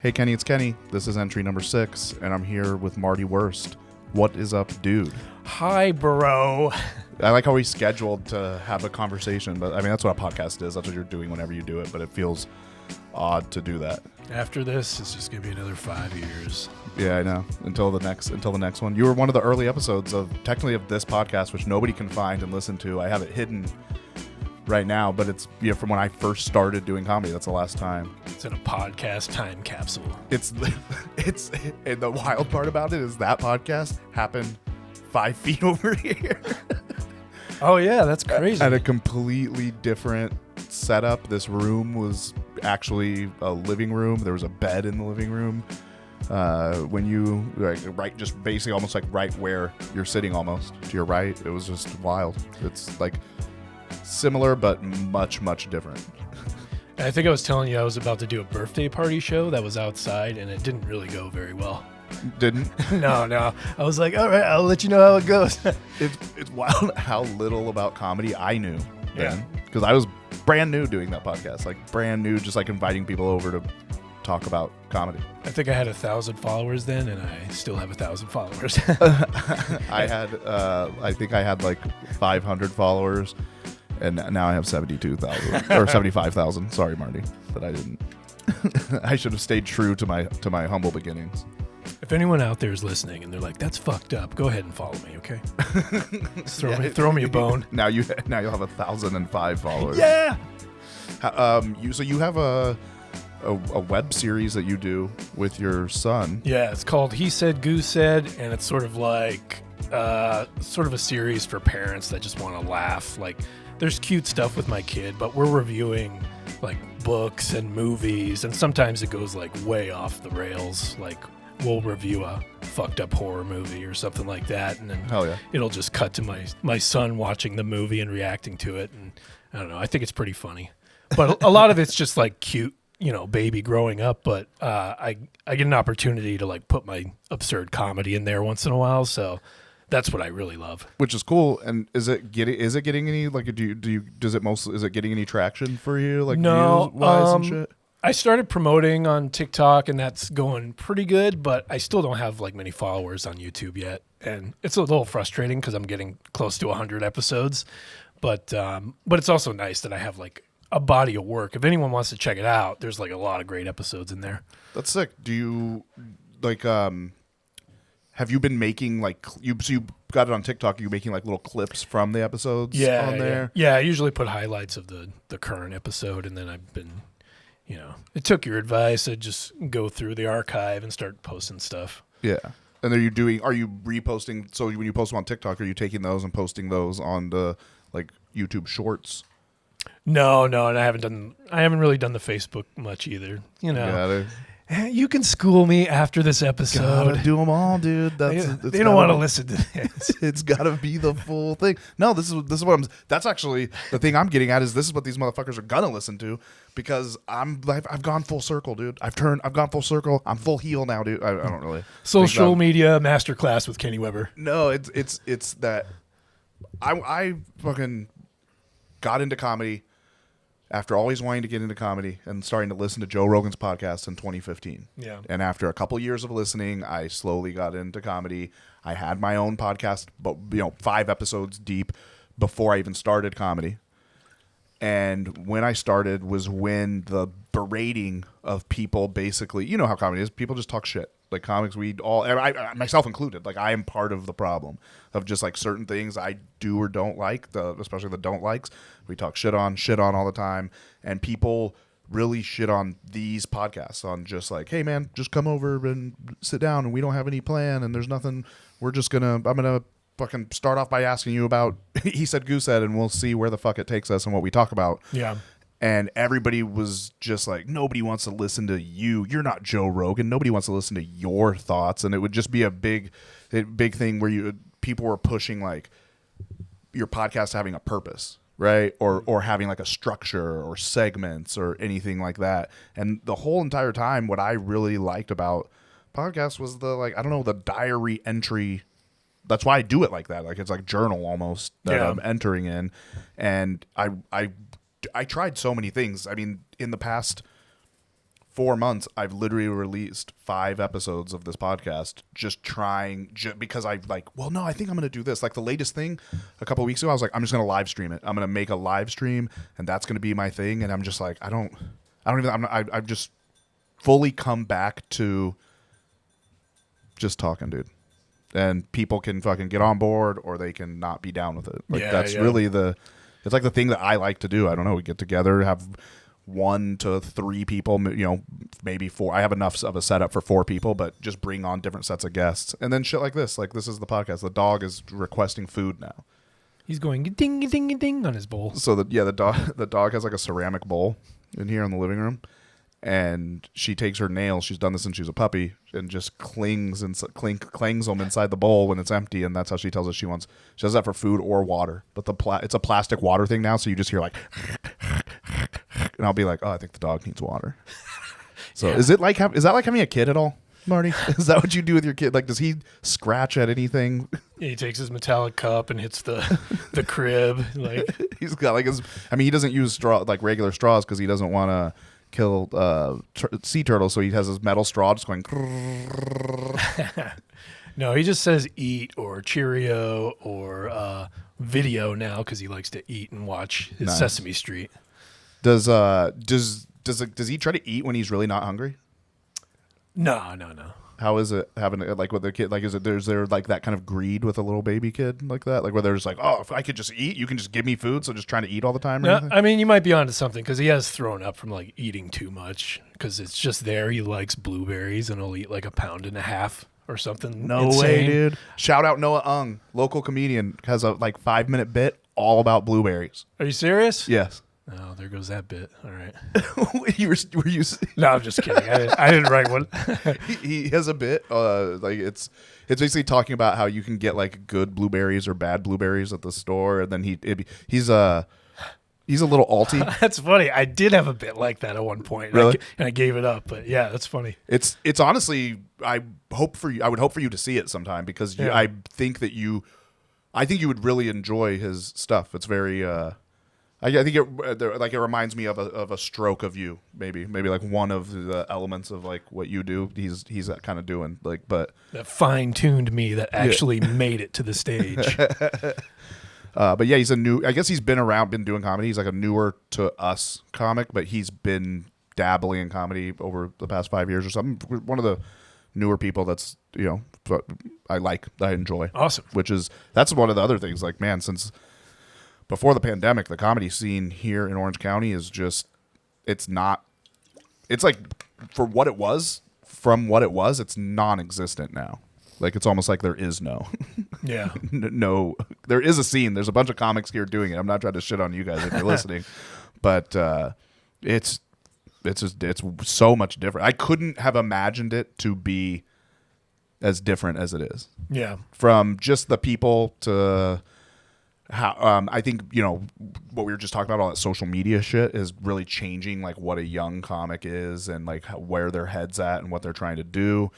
Hey Kenny, it's Kenny. This is entry number 6, and I'm here with Marty Wurst. What is up, dude? Hi, bro. I like how we scheduled to have a conversation, but I mean, that's what a podcast is. That's what you're doing whenever you do it, but it feels odd to do that. After this, it's just going to be another 5 years. Yeah, I know. Until the next one. You were one of the early episodes of this podcast, which nobody can find and listen to. I have it hidden right now, but it's from when I first started doing comedy. That's the last time. It's in a podcast time capsule. It's and the wild part about it is that podcast happened 5 feet over here. Oh yeah, that's crazy. At a completely different setup. This room was actually a living room. There was a bed in the living room. When you just basically almost like right where you're sitting, almost to your right. It was just wild. It's like similar but much different. I think I was telling you I was about to do a birthday party show that was outside, and it didn't really go very well. Didn't? No. I was like, all right, I'll let you know how it goes. It's wild how little about comedy I knew then, because I was brand new doing that podcast, like brand new, just like inviting people over to talk about comedy. I think I had 1,000 followers then, and I still have 1,000 followers. I think I had like 500 followers. And now I have 72,000 or 75,000. Sorry, Marty, but I didn't. I should have stayed true to my humble beginnings. If anyone out there is listening and they're like, "That's fucked up," go ahead and follow me, okay? Just throw me a bone. Now you'll have 1,005 followers. Yeah. You have a web series that you do with your son. Yeah, it's called He Said, Goose Said, and it's sort of like a series for parents that just want to laugh. Like, there's cute stuff with my kid, but we're reviewing like books and movies, and sometimes it goes like way off the rails. Like, we'll review a fucked up horror movie or something like that, and then it'll just cut to my son watching the movie and reacting to it, and I don't know, I think it's pretty funny. But a lot of it's just like cute, baby growing up, but I get an opportunity to like put my absurd comedy in there once in a while, so that's what I really love. Which is cool. And is it getting any, like, is it getting any traction for you, like, no, views-wise and shit? I started promoting on TikTok, and that's going pretty good, but I still don't have like many followers on YouTube yet, and it's a little frustrating because I'm getting close to 100 episodes, but it's also nice that I have like a body of work. If anyone wants to check it out, there's like a lot of great episodes in there. That's sick. Do you like have you been making like you got it on TikTok? Are you making like little clips from the episodes on there? Yeah, I usually put highlights of the current episode, and then I've been, it took your advice. I just go through the archive and start posting stuff. Yeah. And are you reposting? So when you post them on TikTok, are you taking those and posting those on the like YouTube Shorts? No, and I haven't really done the Facebook much either. You can school me after this episode. Gotta do them all, dude. They don't want to listen to this. It's gotta be the full thing. No, this is what that's actually the thing I'm getting at, is this is what these motherfuckers are gonna listen to, because I've gone full circle, dude. I've gone full circle. I'm full heel now, dude. I don't really. Social media masterclass with Kenny Weber. No, it's that I fucking got into comedy after always wanting to get into comedy and starting to listen to Joe Rogan's podcast in 2015. Yeah. And after a couple years of listening, I slowly got into comedy. I had my own podcast, but 5 episodes deep before I even started comedy. And when I started was when the berating of people, basically, you know how comedy is. People just talk shit. Like, comics, I myself included, like, I am part of the problem of just like certain things I do or don't like, especially the don't likes. We talk shit on all the time, and people really shit on these podcasts on just like, hey man, just come over and sit down, and we don't have any plan, and there's nothing. I'm gonna fucking start off by asking you about He Said, Goose Said, and we'll see where the fuck it takes us and what we talk about. Yeah. And everybody was just like, nobody wants to listen to you. You're not Joe Rogan. Nobody wants to listen to your thoughts. And it would just be a big thing where people were pushing like your podcast having a purpose, right? Or having like a structure or segments or anything like that. And the whole entire time, what I really liked about podcasts was the diary entry. That's why I do it like that. Like, it's like journal almost that I'm entering in. And I tried so many things. I mean, in the past 4 months, I've literally released 5 episodes of this podcast, just trying, because I like, well, no, I think I'm going to do this. Like the latest thing a couple of weeks ago, I was like, I'm just going to live stream it. I'm going to make a live stream, and that's going to be my thing. And I'm just like, I've just fully come back to just talking, dude. And people can fucking get on board, or they can not be down with it. Like that's really it's like the thing that I like to do. I don't know. We get together, have 1 to 3 people, maybe 4. I have enough of a setup for 4 people, but just bring on different sets of guests, and then shit like this. Like this is the podcast. The dog is requesting food now. He's going ding ding ding on his bowl. So the dog has like a ceramic bowl in here in the living room, and she takes her nails. She's done this since she was a puppy, and just clangs them inside the bowl when it's empty, and that's how she tells us she wants. She does that for food or water, but it's a plastic water thing now, so you just hear like. And I'll be like, oh, I think the dog needs water. So is that like having a kid at all, Marty? Is that what you do with your kid? Like, does he scratch at anything? Yeah, he takes his metallic cup and hits the crib. Like he's got like he doesn't use straw like regular straws because he doesn't want to kill sea turtles. So he has his metal straw just going. No, he just says eat or Cheerio or video now because he likes to eat and watch his Sesame Street. Does he try to eat when he's really not hungry? No. How is it having like with the kid? Like, is there like that kind of greed with a little baby kid like that? Like where there's like, oh, if I could just eat, you can just give me food. So just trying to eat all the time. Or anything? I mean, you might be onto something because he has thrown up from like eating too much because it's just there. He likes blueberries and he'll eat like 1.5 pounds or something. No insane. way, dude. Shout out Noah Ung, local comedian, has a like 5-minute bit all about blueberries. Are you serious? Yes. Oh, there goes that bit. All right. were you? No, I'm just kidding. I didn't write one. he has a bit. Like it's basically talking about how you can get like good blueberries or bad blueberries at the store, and then he's a little alty. That's funny. I did have a bit like that at one point. Really? And I gave it up. But yeah, that's funny. It's honestly, I would hope for you to see it sometime because I think you would really enjoy his stuff. It's very. I think it reminds me of a stroke of you, maybe like one of the elements of like what you do. He's kind of doing like, but that fine-tuned me that actually made it to the stage. But yeah, I guess he's been doing comedy. He's like a newer to us comic, but he's been dabbling in comedy over the past 5 years or something. One of the newer people that's I enjoy. Awesome. That's one of the other things. Like, man, since before the pandemic, the comedy scene here in Orange County is just, it's like from what it was, it's non-existent now. Like, it's almost like there is no. Yeah. No, there is a scene. There's a bunch of comics here doing it. I'm not trying to shit on you guys if you're listening, but it's so much different. I couldn't have imagined it to be as different as it is. Yeah. From just the people to how I think what we were just talking about, all that social media shit is really changing like what a young comic is and like where their head's at and what they're trying to do.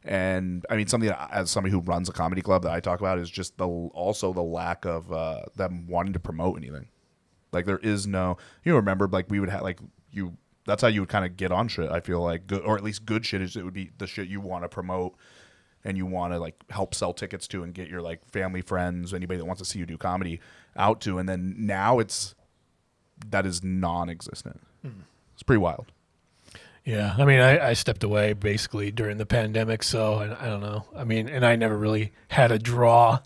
And I mean, something that, as somebody who runs a comedy club, that I talk about is just also the lack of them wanting to promote anything. Like, there is no, remember, like, we would have like that's how you would kind of get on shit. I feel like good, or at least good shit, is it would be the shit you want to promote and you want to like help sell tickets to and get your like family, friends, anybody that wants to see you do comedy out to. And then now that is non-existent. It's pretty wild. Yeah, I mean, I stepped away basically during the pandemic, so I don't know. I mean, and I never really had a draw.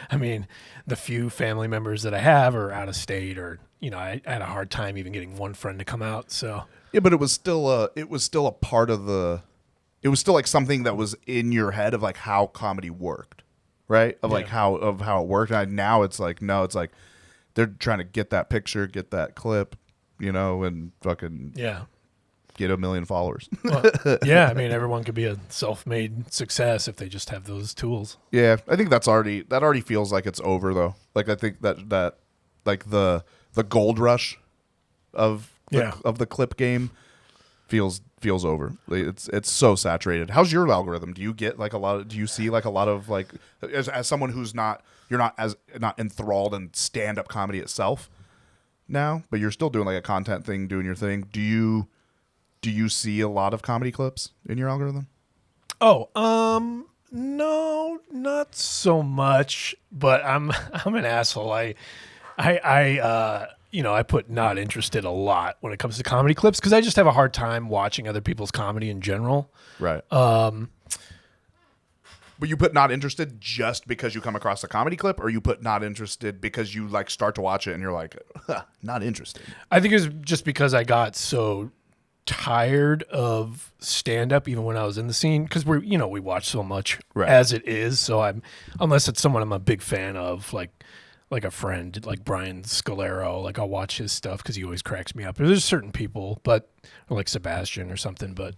I mean, the few family members that I have are out of state, or I had a hard time even getting one friend to come out. So yeah, but it was still a part of it was still like something that was in your head of like how comedy worked, right? Of like how it worked. And now it's like, no, it's like they're trying to get that picture, get that clip, and fucking get 1 million followers. Well, yeah, I mean, everyone could be a self-made success if they just have those tools. Yeah, I think that already feels like it's over though. Like, I think that like the gold rush of the clip game feels over. Like, it's so saturated. How's your algorithm? Do you get like do you see like a lot of like, as someone who's not enthralled in stand-up comedy itself now, but you're still doing like a content thing, doing your thing. Do you Do you see a lot of comedy clips in your algorithm? Oh, no, not so much. But I'm an asshole. I put not interested a lot when it comes to comedy clips because I just have a hard time watching other people's comedy in general. Right. But you put not interested just because you come across a comedy clip, or you put not interested because you like start to watch it and you're like, not interested. I think it's just because I got so tired of stand up even when I was in the scene because we watch so much as it is. So unless it's someone I'm a big fan of, like a friend like Brian Scalero, like I'll watch his stuff because he always cracks me up. There's certain people, or like Sebastian or something, but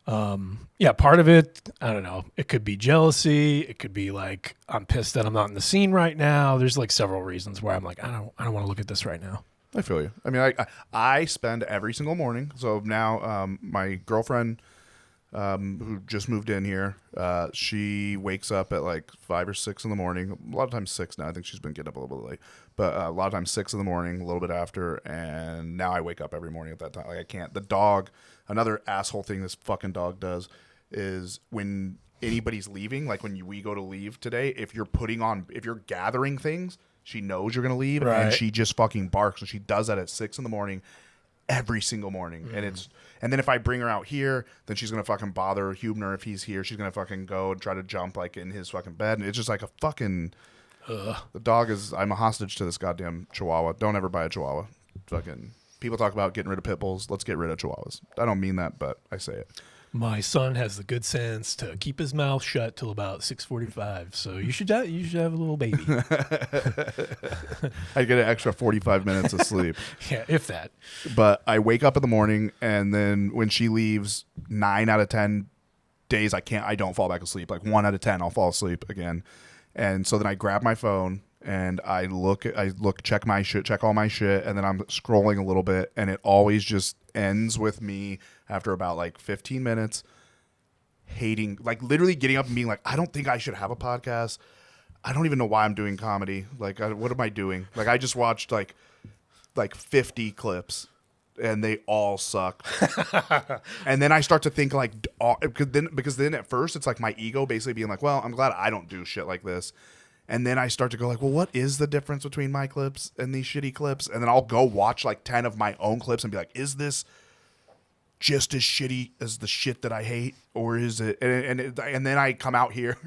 part of it, I don't know. It could be jealousy. It could be like I'm pissed that I'm not in the scene right now. There's like several reasons where I'm like I don't want to look at this right now. I feel you. I mean, I spend every single morning. So now my girlfriend, who just moved in here, she wakes up at like 5 or 6 in the morning. A lot of times 6 now. I think she's been getting up a little bit late, but a lot of times 6 in the morning, a little bit after. And now I wake up every morning at that time. Like I can't. The dog. Another asshole thing this fucking dog does is when anybody's leaving, like when we go to leave today, if you're gathering things, she knows you're going to leave, and she just fucking barks. And she does that at 6 in the morning every single morning. And then if I bring her out here, then she's going to fucking bother Hubner if he's here. She's going to fucking go and try to jump like in his fucking bed. And it's just like a fucking... The dog is... I'm a hostage to this goddamn Chihuahua. Don't ever buy a Chihuahua. Fucking... People talk about getting rid of pit bulls. Let's get rid of Chihuahuas. I don't mean that, but I say it. My son has the good sense to keep his mouth shut till about 6:45. So you should have a little baby. I get an extra 45 minutes of sleep. Yeah, if that. But I wake up in the morning, and then when she leaves, 9 out of 10 days I don't fall back asleep. Like 1 out of 10, I'll fall asleep again. And so then I grab my phone and I check my shit, check all my shit, and then I'm scrolling a little bit, and it always just ends with me after about like 15 minutes hating, like literally getting up and being like, I don't think I should have a podcast. I don't even know why I'm doing comedy. Like, what am I doing? Like, I just watched like 50 clips and they all suck. And then I start to think like, because then at first it's like my ego basically being like, well, I'm glad I don't do shit like this. And then I start to go like, well, what is the difference between my clips and these shitty clips? And then I'll go watch like 10 of my own clips and be like, is this just as shitty as the shit that I hate? Or is it? And then I come out here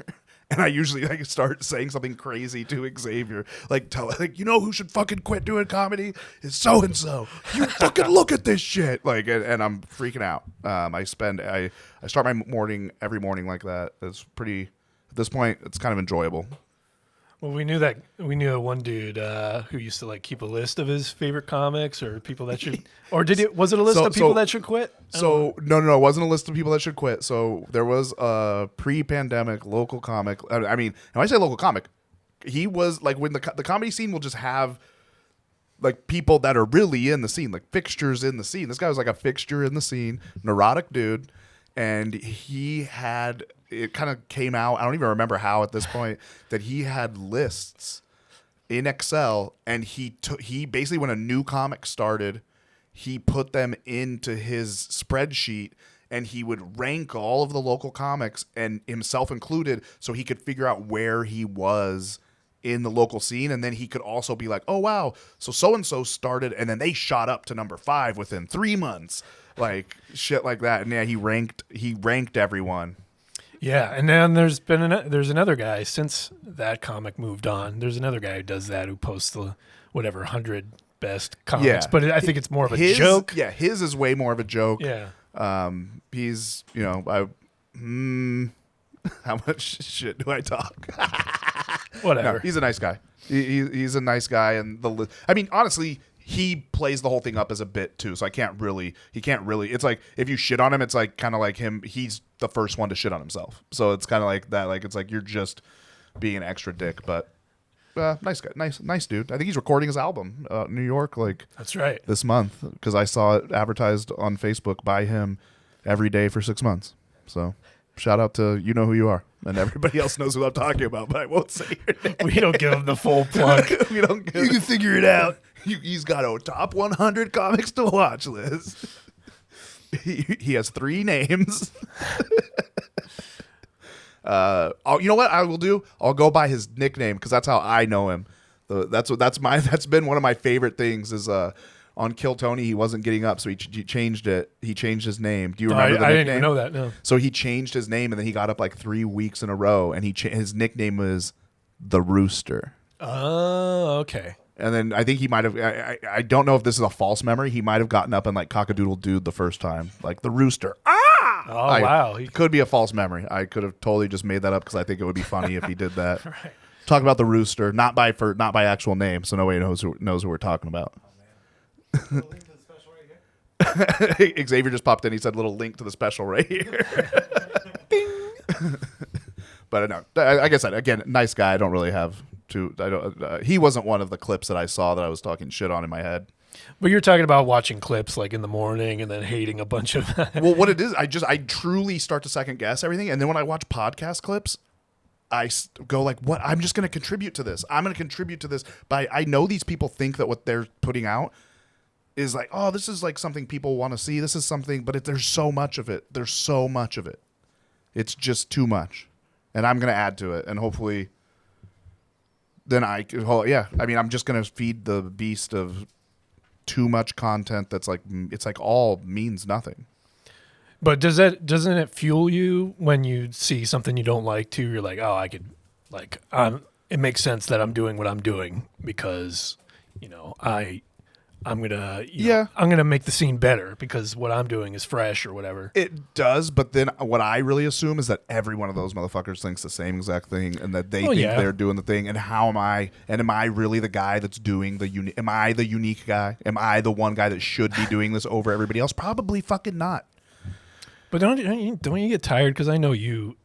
and I usually like start saying something crazy to Xavier. Like, you know who should fucking quit doing comedy? Is so-and-so. You fucking look at this shit. Like, and I'm freaking out. I start my morning every morning like that. It's pretty, at this point, it's kind of enjoyable. Well, we knew one dude who used to like keep a list of his favorite comics or people that should, was it a list of people that should quit? No, it wasn't a list of people that should quit. So there was a pre-pandemic local comic. I mean, when I say local comic, he was like, when the comedy scene will just have like people that are really in the scene, like fixtures in the scene. This guy was like a fixture in the scene, neurotic dude. And it kind of came out, I don't even remember how at this point, that he had lists in Excel, and he basically, when a new comic started, he put them into his spreadsheet, and he would rank all of the local comics, and himself included, so he could figure out where he was in the local scene. And then he could also be like, oh wow, so-and-so started, and then they shot up to number 5 within 3 months. Like shit like that. And yeah, he ranked everyone. Yeah, and then there's another guy since that comic moved on. There's another guy who does that, who posts the 100 best comics. Yeah. But I think it's more of a joke. Yeah, his is way more of a joke. Yeah. He's, how much shit do I talk? Whatever. No, he's a nice guy. He's a nice guy, and honestly, he plays the whole thing up as a bit too, so he can't really, it's like, if you shit on him, it's like kind of like him, he's the first one to shit on himself. So it's kind of like that, like, it's like you're just being an extra dick, but nice guy, nice dude. I think he's recording his album in New York, like, that's right, this month, because I saw it advertised on Facebook by him every day for 6 months. So shout out to You Know Who You Are. And everybody else knows who I'm talking about, but I won't say your name. We don't give him the full plug. You can figure it out. He's got a top 100 comics to watch list. He has 3 names. You know what I will do? I'll go by his nickname because that's how I know him. That's been one of my favorite things is on Kill Tony he wasn't getting up, so he changed it. He changed his name. Do you remember the nickname? I didn't even know that. No. So he changed his name and then he got up like 3 weeks in a row, and his nickname was the Rooster. Oh, okay. And then I think he might have. I don't know if this is a false memory. He might have gotten up and like cockadoodle dooed the first time, like the Rooster. Oh, wow. It could be a false memory. I could have totally just made that up because I think it would be funny if he did that. Right. Talk about the Rooster, not by actual name, so nobody knows who we're talking about. Oh, man. Link to the special right here. Xavier just popped in. He said, "Little link to the special right here." Bing. But no, like I said, again, nice guy. I don't really have to. I don't. He wasn't one of the clips that I saw that I was talking shit on in my head. But you're talking about watching clips like in the morning and then hating a bunch of. Well, what it is, I truly start to second guess everything, and then when I watch podcast clips, I go like, "What? I'm just going to contribute to this. I'm going to contribute to this." But I know these people think that what they're putting out is like, "Oh, this is like something people want to see. This is something," but there's so much of it. There's so much of it. It's just too much, and I'm going to add to it, and hopefully, then I mean, I'm just going to feed the beast of too much content that's like it's like all means nothing. But doesn't it fuel you when you see something you don't like too? You're like, oh, I could like it makes sense that I'm doing what I'm doing because I'm gonna make the scene better because what I'm doing is fresh or whatever. It does, but then what I really assume is that every one of those motherfuckers thinks the same exact thing, and that they think they're doing the thing. And how am I? And am I really the guy that's doing the Am I the unique guy? Am I the one guy that should be doing this over everybody else? Probably fucking not. But don't you get tired? Because I know you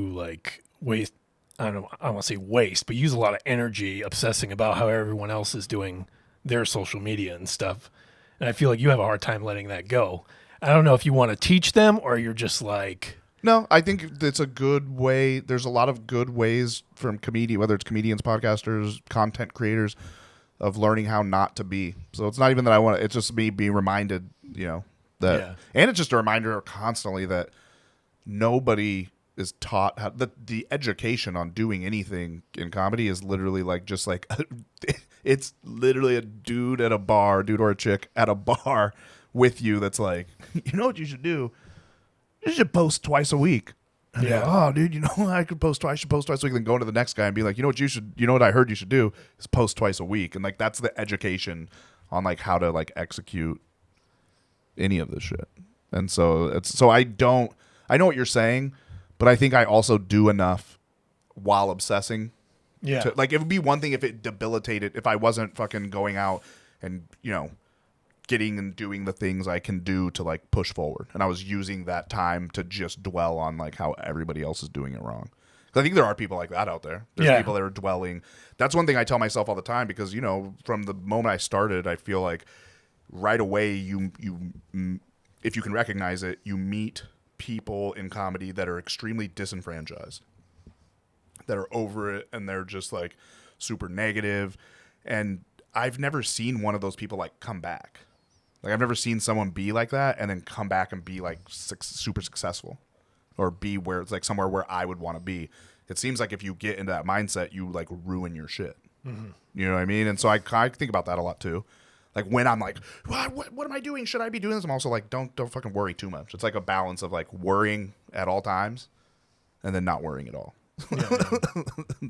like waste. I don't want to say waste, but use a lot of energy obsessing about how everyone else is doing their social media and stuff. And I feel like you have a hard time letting that go. I don't know if you want to teach them or you're just like... No, I think it's a good way. There's a lot of good ways from whether it's comedians, podcasters, content creators, of learning how not to be. So it's not even that I want to, it's just me being reminded, that, and it's just a reminder constantly that nobody is taught how, the education on doing anything in comedy is literally like, just like, it's literally a dude or a chick at a bar with you that's like, you know what you should do? You should post twice a week. And yeah. Like, oh, dude, I could post twice. I should post twice a week. Then go to the next guy and be like, you know what I heard you should do is post twice a week. And like, that's the education on like how to like execute any of this shit. And so I know what you're saying, but I think I also do enough while obsessing. Yeah. Like, it would be one thing if it debilitated, if I wasn't fucking going out and, getting and doing the things I can do to like push forward. And I was using that time to just dwell on like how everybody else is doing it wrong. Because I think there are people like that out there. There's people that are dwelling. That's one thing I tell myself all the time because, from the moment I started, I feel like right away you if you can recognize it, you meet people in comedy that are extremely disenfranchised, that are over it, and they're just like super negative. And I've never seen one of those people like come back. Like, I've never seen someone be like that and then come back and be like super successful or be where it's like somewhere where I would want to be. It seems like if you get into that mindset, you like ruin your shit. Mm-hmm. You know what I mean? And so I think about that a lot too. Like, when I'm like, what am I doing? Should I be doing this? I'm also like, don't fucking worry too much. It's like a balance of like worrying at all times and then not worrying at all. Yeah.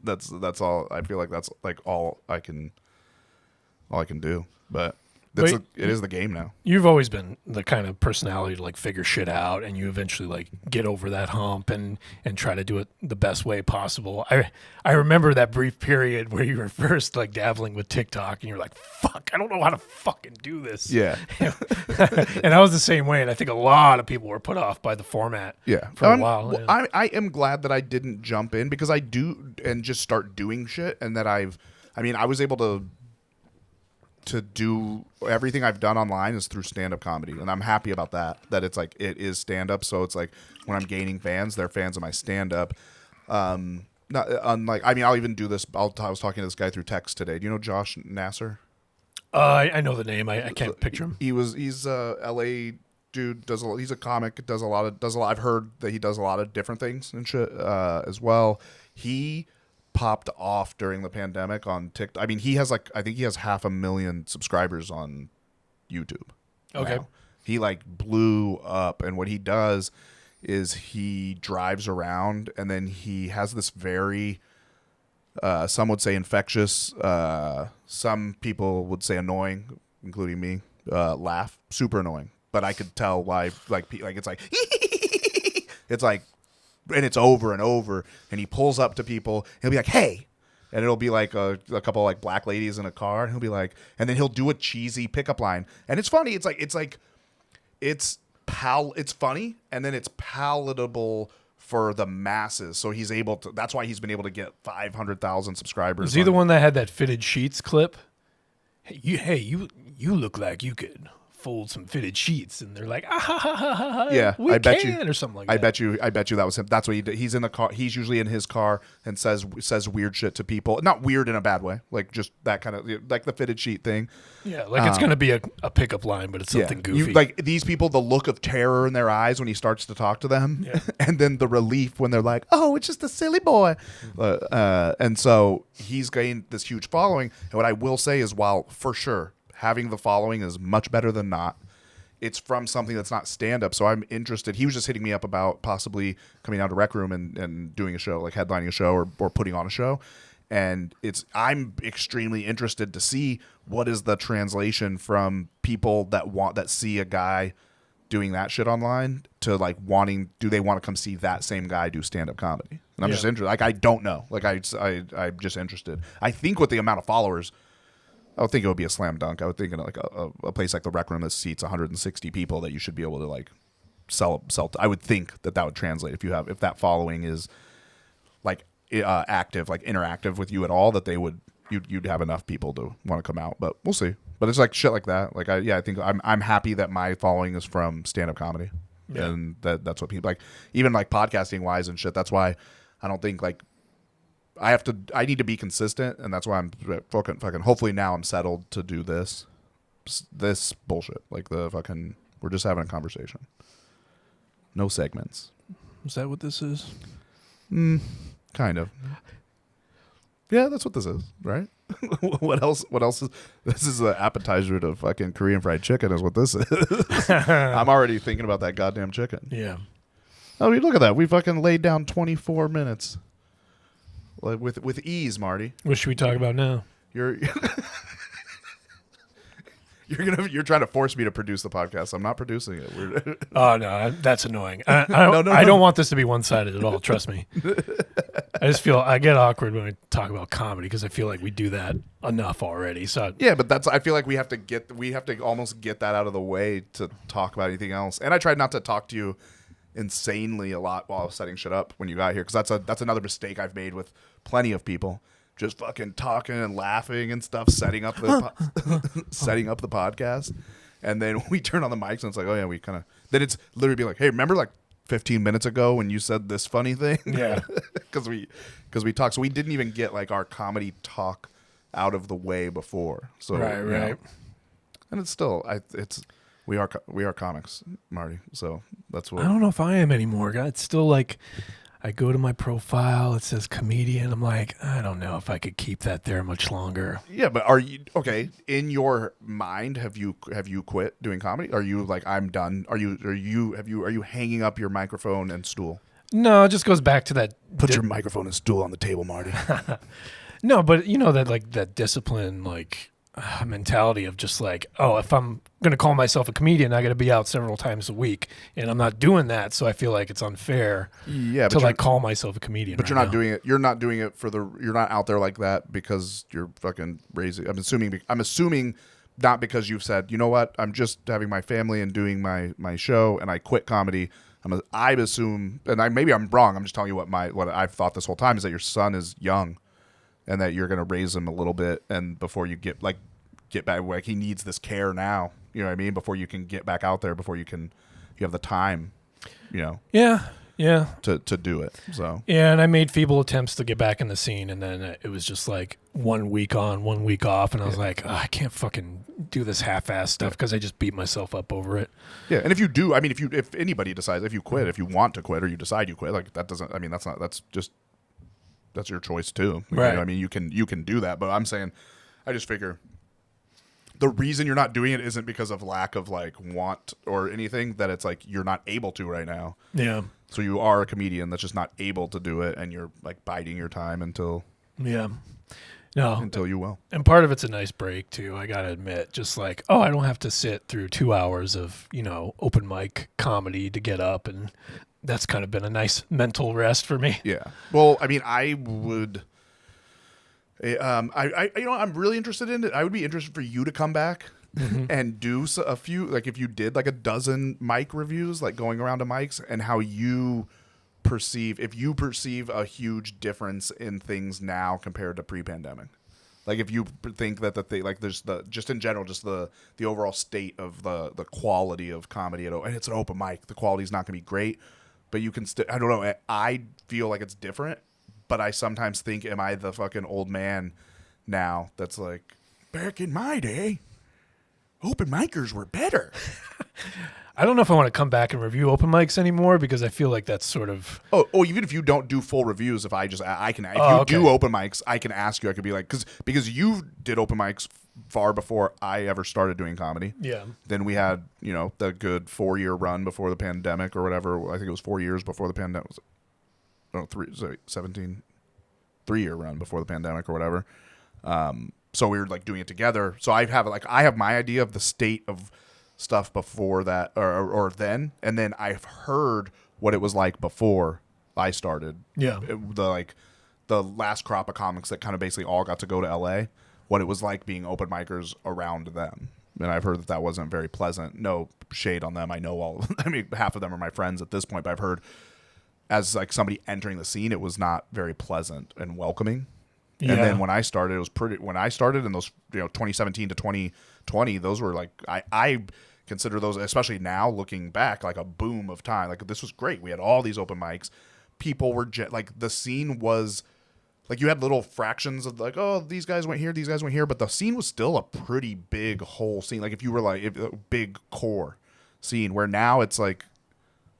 That's all. I feel like that's like all I can do. But it is the game now. You've always been the kind of personality to like figure shit out, and you eventually like get over that hump and try to do it the best way possible. I remember that brief period where you were first like dabbling with TikTok, and you're like, "Fuck, I don't know how to fucking do this." Yeah. And I was the same way, and I think a lot of people were put off by the format. Yeah, for a while. Well, yeah. I am glad that I didn't jump in because I do and just start doing shit, and that I was able to do everything I've done online is through stand-up comedy, and I'm happy about that it's like it is stand-up. So it's like when I'm gaining fans, they're fans of my stand-up. Not unlike, I'll even do this. I was talking to this guy through text today. Do you know Josh Nasser? I know the name. I can't picture him. He's a LA dude. He's a comic. Does a lot. I've heard that he does a lot of different things and shit as well. He popped off during the pandemic on TikTok. I mean, I think he has 500,000 subscribers on YouTube. Okay. Now. He like blew up, and what he does is he drives around, and then he has this very, some would say infectious, some people would say annoying, including me, laugh, super annoying. But I could tell why, like it's like, it's like, and it's over and over, and he pulls up to people, he'll be like, hey, and it'll be like a couple like black ladies in a car, and he'll be like, and then he'll do a cheesy pickup line, and it's funny, it's funny, and then it's palatable for the masses. So he's able to. That's why he's been able to get 500,000 subscribers. Was he the one that had that fitted sheets clip? Hey, you look like you could fold some fitted sheets, and they're like, ah, ha, ha, ha, ha, yeah, we I bet can, you, or something like I that. bet you that was him. That's what he did. He's in the car. He's usually in his car and says weird shit to people. Not weird in a bad way, like just that kind of like the fitted sheet thing. Yeah, like it's gonna be a pickup line, but it's something goofy. Like these people, the look of terror in their eyes when he starts to talk to them, and then the relief when they're like, "Oh, it's just a silly boy," and so he's gained this huge following. And what I will say is, while for sure having the following is much better than not, it's from something that's not stand-up, so I'm interested. He was just hitting me up about possibly coming down to Rec Room and doing a show, like headlining a show or putting on a show. And I'm extremely interested to see what is the translation from people that see a guy doing that shit online to like do they want to come see that same guy do stand-up comedy? And I'm just interested. Like, I don't know. Like, I'm just interested. I think with the amount of followers, I would think it would be a slam dunk. I would think in like a place like the Rec Room that seats 160 people that you should be able to like sell. I would think that would translate if that following is like active, like interactive with you at all, that you'd have enough people to want to come out. But we'll see. But it's like shit like that. Like I think I'm happy that my following is from stand up comedy, and that's what people like. Even like podcasting wise and shit. That's why I don't think like. I need to be consistent, and that's why I'm fucking hopefully now I'm settled to do this bullshit. Like we're just having a conversation. No segments. Is that what this is? Kind of. Yeah, that's what this is, right? What else is this is an appetizer to fucking Korean fried chicken is what this is. I'm already thinking about that goddamn chicken. Yeah. Oh, look at that. We fucking laid down 24 minutes. Like with ease, Marty. What should we talk about now? You're trying to force me to produce the podcast. I'm not producing it. Oh no, that's annoying. I No. don't want this to be one-sided at all. Trust me. I get awkward when we talk about comedy because I feel like we do that enough already. So yeah, but I feel like we have to almost get that out of the way to talk about anything else. And I tried not to talk to you insanely a lot while I was setting shit up when you got here, because that's another mistake I've made with plenty of people, just fucking talking and laughing and stuff, setting up the podcast, and then we turn on the mics and it's like, oh yeah, we kind of, then it's literally be like, hey, remember like 15 minutes ago when you said this funny thing? Yeah. because we talked, so we didn't even get like our comedy talk out of the way before. So right. And it's still we are comics, Marty. So that's what I don't know if I am anymore. It's still like I go to my profile, it says comedian. I'm like, I don't know if I could keep that there much longer. Yeah, but are you okay? In your mind, have you quit doing comedy? Are you like, I'm done? Are you hanging up your microphone and stool? No, it just goes back to that. Put your microphone and stool on the table, Marty. No, but you know that like that discipline, like mentality of just like, oh, if I'm gonna call myself a comedian, I got to be out several times a week, and I'm not doing that, so I feel like it's unfair. Yeah, to like call myself a comedian. But right you're not now. doing it. You're not doing it you're not out there like that because you're fucking raising. I'm assuming not because you've said, you know what, I'm just having my family and doing my show, and I quit comedy. I assume, and maybe I'm wrong. I'm just telling you what I've thought this whole time is that your son is young, and that you're gonna raise him a little bit, and before you get back, like he needs this care now. You know what I mean? Before you can get back out there, you have the time. You know. Yeah, Yeah. to do it. So Yeah, and I made feeble attempts to get back in the scene, and then it was just like 1 week on, 1 week off, and I was like, I can't fucking do this half-ass stuff because I just beat myself up over it. yeah, and if you do, I mean, if anybody decides, if you quit, if you want to quit or you decide you quit, like that doesn't, I mean, that's your choice too. You know, Right. I mean, you can do that, but I'm saying, I just figure the reason you're not doing it isn't because of lack of like want or anything, that it's like you're not able to right now. Yeah. So you are a comedian that's just not able to do it, and you're like biding your time until Yeah. No. you will. And part of it's a nice break too, I gotta admit. Just like, I don't have to sit through 2 hours of, open mic comedy to get up, and that's kind of been a nice mental rest for me. Yeah. Well, I mean, I would. I'm really interested in it. I would be interested for you to come back and do a few, like if you did like a dozen mic reviews, like going around to mics, and how you perceive, if you perceive a huge difference in things now compared to pre-pandemic. Like if you think that like there's just in general, just the overall state of the quality of comedy and it's an open mic, the quality's not going to be great, but you can still, I don't know, I feel like it's different. But I sometimes think, am I the fucking old man now that's like, back in my day, open micers were better. I don't know if I want to come back and review open mics anymore, because I feel like that's sort of... Oh, even if you don't do full reviews, if I can, if you do open mics, I can ask you, I could be like, because you did open mics far before I ever started doing comedy. Yeah. Then we had, the good 4-year run before the pandemic or whatever. I think it was 4 years before the pandemic. 3-year run before the pandemic or whatever. So we were like doing it together. So I have my idea of the state of stuff before that or then, and then I've heard what it was like before I started. Yeah. The last crop of comics that kind of basically all got to go to LA, what it was like being open micers around them. And I've heard that wasn't very pleasant. No shade on them. I know all, I mean, half of them are my friends at this point, but I've heard, as like somebody entering the scene, it was not very pleasant and welcoming. Yeah. And then when I started, when I started in those, 2017 to 2020, those were like, I consider those, especially now looking back, like a boom of time. Like this was great. We had all these open mics. People were like, the scene was like, you had little fractions of like, oh, these guys went here, these guys went here. But the scene was still a pretty big whole scene. Like if you were like a big core scene, where now it's like,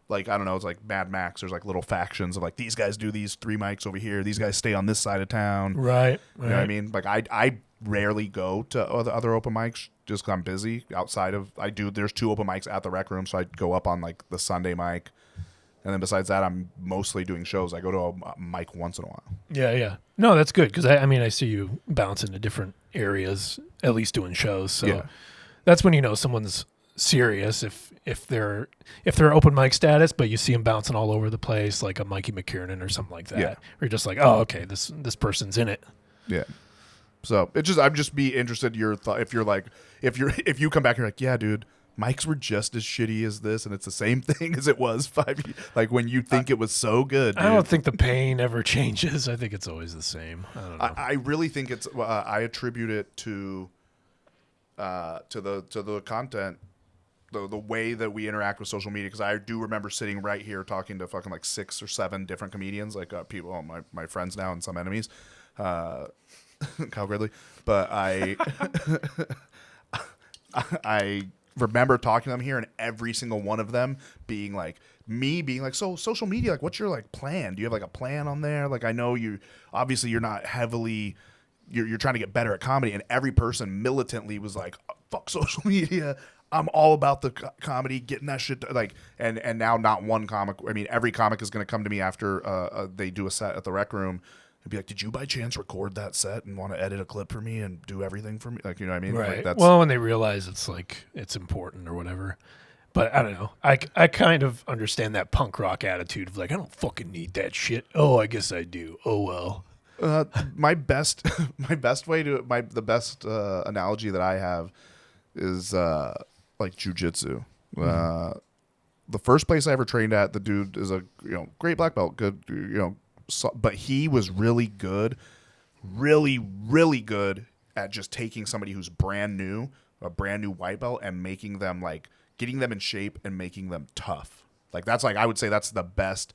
I don't know, it's like Mad Max. There's like little factions of like, these guys do these 3 mics over here. These guys stay on this side of town. Right. You know what I mean? Like I rarely go to other open mics just because I'm busy. Outside of, there's 2 open mics at the Rec Room. So I go up on like the Sunday mic. And then besides that, I'm mostly doing shows. I go to a mic once in a while. Yeah, yeah. No, that's good, because I see you bounce into different areas, at least doing shows. So Yeah. that's when you know someone's serious, if they're open mic status, but you see them bouncing all over the place, like a Mikey McKiernan or something like that. Yeah. Or you're just like, oh, okay, this person's in it. Yeah. So I'd just be interested in your thought. If you come back and you're like, yeah, dude, mics were just as shitty as this, and it's the same thing as it was 5 years. Like when you think it was so good. Dude. I don't think the pain ever changes. I think it's always the same. I don't know. I really think it's. I attribute it to the content, the way that we interact with social media. Because I do remember sitting right here talking to fucking like 6 or 7 different comedians, like people, my friends now and some enemies, Kyle Gridley. But I remember talking to them here, and every single one of them being like, so social media, like, what's your like plan? Do you have like a plan on there? Like, I know you're not heavily, you're trying to get better at comedy, and every person militantly was like, fuck social media. I'm all about the comedy, getting that shit like, and now not one comic. I mean, every comic is going to come to me after they do a set at the Rec Room and be like, did you by chance record that set and want to edit a clip for me and do everything for me? Like, you know what I mean? Right. Like, well, when they realize it's like it's important or whatever. But I don't know. I kind of understand that punk rock attitude of like, I don't fucking need that shit. Oh, I guess I do. Oh well. The best analogy that I have is like jujitsu. The first place I ever trained at, the dude is a great black belt, good but he was really good at just taking somebody who's brand new, a brand new white belt, and making them like getting them in shape and making them tough. Like that's like, I would say that's the best.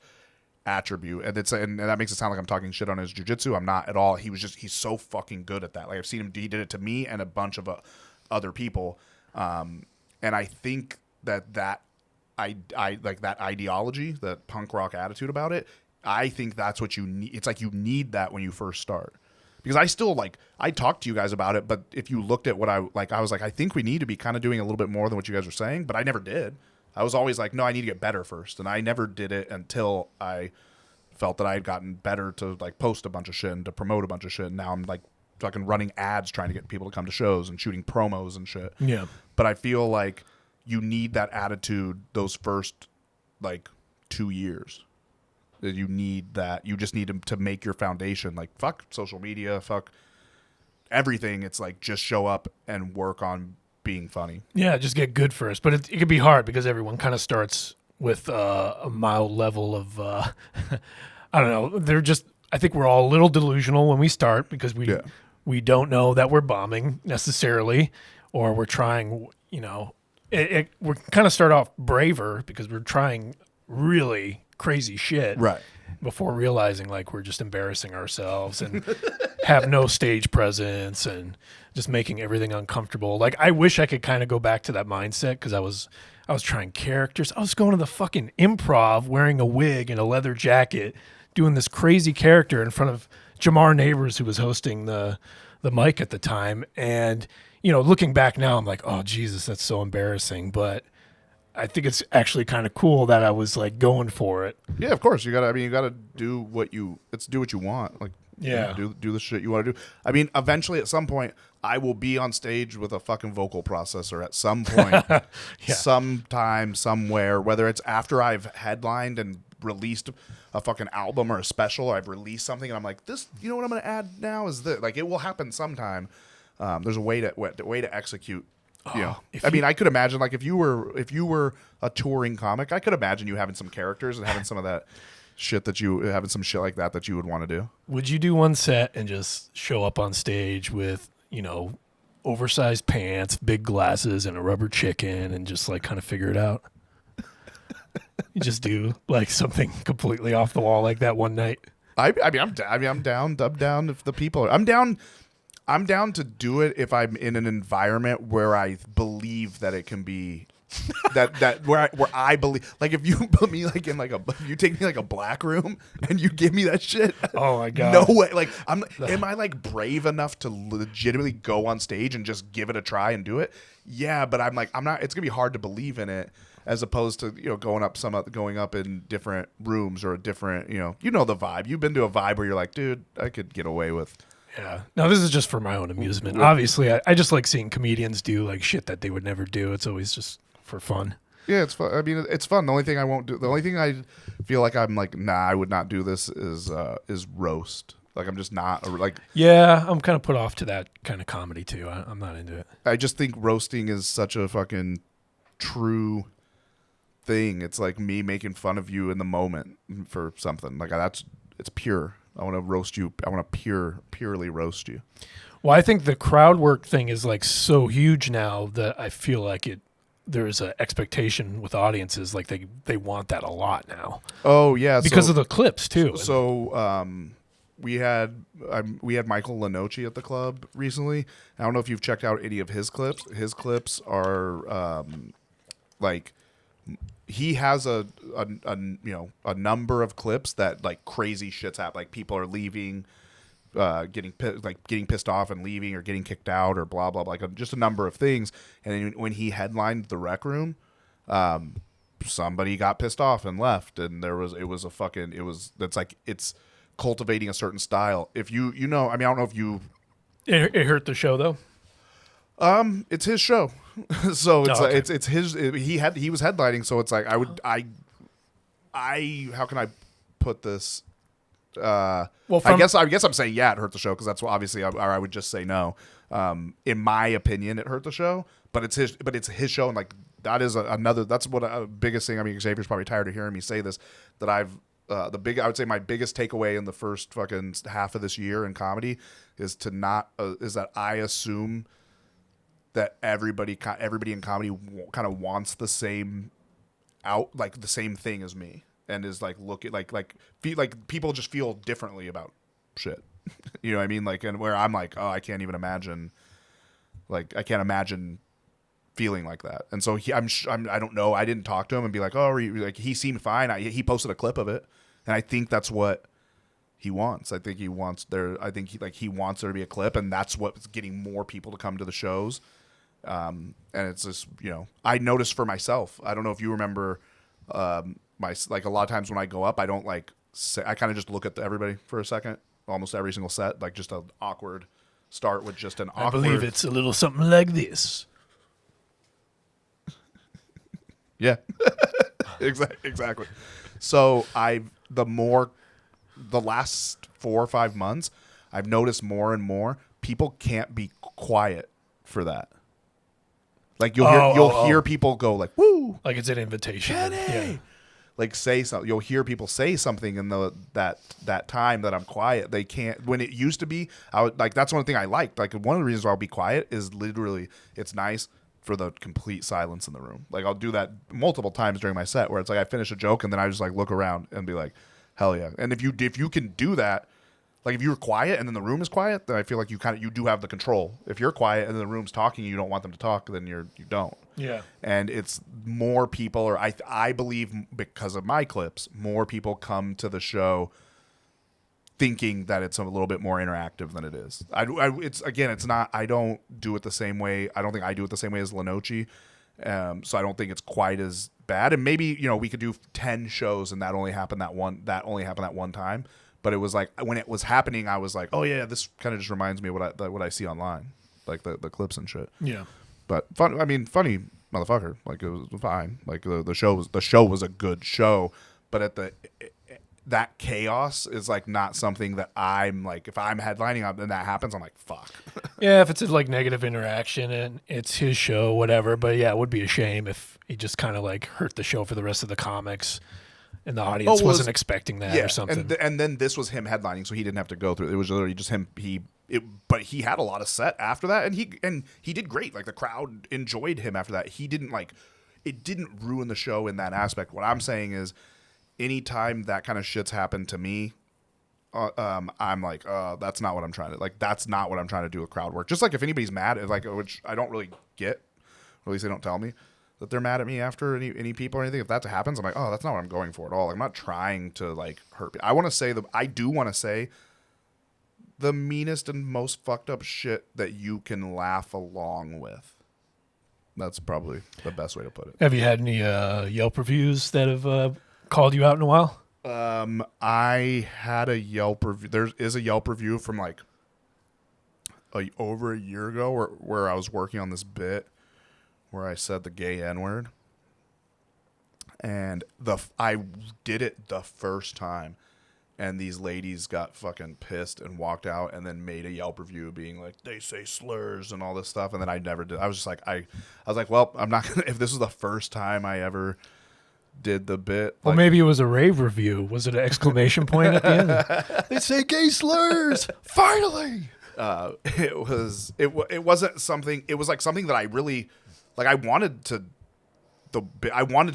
attribute, and that makes it sound like I'm talking shit on his jiu-jitsu. I'm not at all. He's so fucking good at that. Like I've seen him. He did it to me and a bunch of other people, and I think that I like that ideology, that punk rock attitude about it. I think that's what you need. It's like you need that when you first start. Because I still I talked to you guys about it, but if you looked at what I was like, I think we need to be kind of doing a little bit more than what you guys are saying, but I never did. I was always like, no, I need to get better first. And I never did it until I felt that I had gotten better to like post a bunch of shit and to promote a bunch of shit. And now I'm like fucking running ads trying to get people to come to shows and shooting promos and shit. Yeah. But I feel like you need that attitude those first like 2 years. You need that. You just need to make your foundation. Like, fuck social media, fuck everything. It's like just show up and work on being funny. Yeah, just get good first. But it can be hard because everyone kind of starts with a mild level of, I don't know. I think we're all a little delusional when we start because we don't know that we're bombing necessarily, or we're trying, we're kind of start off braver because we're trying really crazy shit right before realizing like we're just embarrassing ourselves and have no stage presence and just making everything uncomfortable. Like I wish I could kind of go back to that mindset because I was trying characters. I was going to the fucking improv wearing a wig and a leather jacket doing this crazy character in front of Jamar Neighbors, who was hosting the mic at the time. And looking back now I'm like, oh Jesus, that's so embarrassing. But I think it's actually kind of cool that I was like going for it. Yeah, of course. You gotta do what you want. Like, yeah, do the shit you want to do. I mean, eventually at some point I will be on stage with a fucking vocal processor at some point, sometime, somewhere, whether it's after I've headlined and released a fucking album or a special, or I've released something and I'm like, this, you know what I'm going to add now is this. Like, it will happen sometime. There's a way to execute. I could imagine like if you were a touring comic, I could imagine you having some characters and having some of that shit having some shit like that you would want to do. Would you do one set and just show up on stage with, oversized pants, big glasses, and a rubber chicken and just like kind of figure it out? You just do like something completely off the wall like that one night. I'm down if the people I'm down to do it if I'm in an environment where I believe that it can be where I believe, like if you put me like in like if you take me like a black room and you give me that shit. Oh my God. No way. Like am I like brave enough to legitimately go on stage and just give it a try and do it? Yeah, but I'm not, it's gonna be hard to believe in it as opposed to, going up in different rooms or a different, the vibe. You've been to a vibe where you're like, dude, I could get away with. Yeah. No, this is just for my own amusement. Obviously, I just like seeing comedians do like shit that they would never do. It's always just for fun. Yeah, it's fun. I mean, it's fun. The only thing I won't do, the only thing I feel like I'm like, nah, I would not do this is roast. Like I'm just not like. Yeah, I'm kind of put off to that kind of comedy too. I'm not into it. I just think roasting is such a fucking true thing. It's like me making fun of you in the moment for something. Like it's pure. I want to roast you. I want to purely roast you. Well, I think the crowd work thing is like so huge now that I feel like there's an expectation with audiences. Like they want that a lot now. Oh yeah. Because of the clips too. So we had Michael Lenoci at the club recently. I don't know if you've checked out any of his clips. His clips are like, he has a number of clips that like crazy shits happen. Like people are leaving, getting pissed off and leaving, or getting kicked out, or blah blah blah. Like just a number of things. And then when he headlined the Rec Room, somebody got pissed off and left, and it's cultivating a certain style. If I don't know if you. It hurt the show though. It's his show, so it's okay. It's his. He was headlining, so it's like how can I put this? I guess I'm saying it hurt the show because that's what obviously I would just say no. In my opinion, it hurt the show, but it's his show, and like that is that's what a biggest thing. I mean, Xavier's probably tired of hearing me say this, that I would say my biggest takeaway in the first fucking half of this year in comedy is that I assume that everybody in comedy kind of wants the same the same thing as me. and is like looking feel like people just feel differently about shit. You know what I mean? Like, and where I'm like, oh, I can't even imagine. Like, I can't imagine feeling like that. And so I don't know. I didn't talk to him and be like, oh, like he seemed fine. He posted a clip of it, and I think that's what he wants. I think he wants there. I think he wants there to be a clip, and that's what's getting more people to come to the shows. And it's just, you know, I noticed for myself. I don't know if you remember, like a lot of times when I go up, I don't like say, I kind of just look at everybody for a second, almost every single set, like just an awkward start with just an awkward. I believe it's a little something like this. Yeah, exactly. So the last 4 or 5 months, I've noticed more and more people can't be quiet for that. Like you'll hear people go like, "Woo!" Like it's an invitation. Kenny! Yeah. Like say something. You'll hear people say something in that time that I'm quiet. They can't. When it used to be, I would like. That's one thing I liked. Like one of the reasons why I'll be quiet is literally it's nice for the complete silence in the room. Like I'll do that multiple times during my set where it's like I finish a joke and then I just like look around and be like, hell yeah. And if you can do that, like if you're quiet and then the room is quiet, then I feel like you do have the control. If you're quiet and then the room's talking and you don't want them to talk, then you don't. Yeah. And it's more people, or I believe because of my clips, more people come to the show thinking that it's a little bit more interactive than it is. It's not. I don't do it the same way. I don't think I do it the same way as Lenoci. So I don't think it's quite as bad. And maybe we could do 10 shows and that only happened that one time. But it was like when it was happening, I was like, oh yeah, this kind of just reminds me of what I see online, like the clips and shit. Yeah. But fun. I mean, funny motherfucker. Like it was fine. Like the show was a good show. But that chaos is like not something that I'm like, if I'm headlining and that happens, I'm like, fuck. Yeah, if it's a like negative interaction and it's his show, whatever. But yeah, it would be a shame if he just kind of like hurt the show for the rest of the comics and the audience wasn't expecting that or something. And then this was him headlining, so he didn't have to go through. It was literally just him. But he had a lot of set after that, and he did great. Like the crowd enjoyed him after that. He didn't like, it didn't ruin the show in that aspect. What I'm saying is, anytime that kind of shit's happened to me, I'm like, that's not what I'm trying to, like, that's not what I'm trying to do with crowd work. Just like if anybody's mad, like, which I don't really get, or at least they don't tell me that they're mad at me after any people or anything. If that happens, I'm like, oh, that's not what I'm going for at all. Like, I'm not trying to like hurt people. I do want to say the meanest and most fucked up shit that you can laugh along with. That's probably the best way to put it. Have you had any Yelp reviews that have called you out in a while? I had a Yelp review. There is a Yelp review from like over a year ago where I was working on this bit where I said the gay N-word. And I did it the first time, and these ladies got fucking pissed and walked out and then made a Yelp review being like, they say slurs and all this stuff. And then I never did. I was just like, I was like, well, I'm not going to, if this was the first time I ever did the bit. Well, maybe it was a rave review. Was it an exclamation point at the end? They say gay slurs. Finally. It wasn't something, it was like something that I really, like I wanted to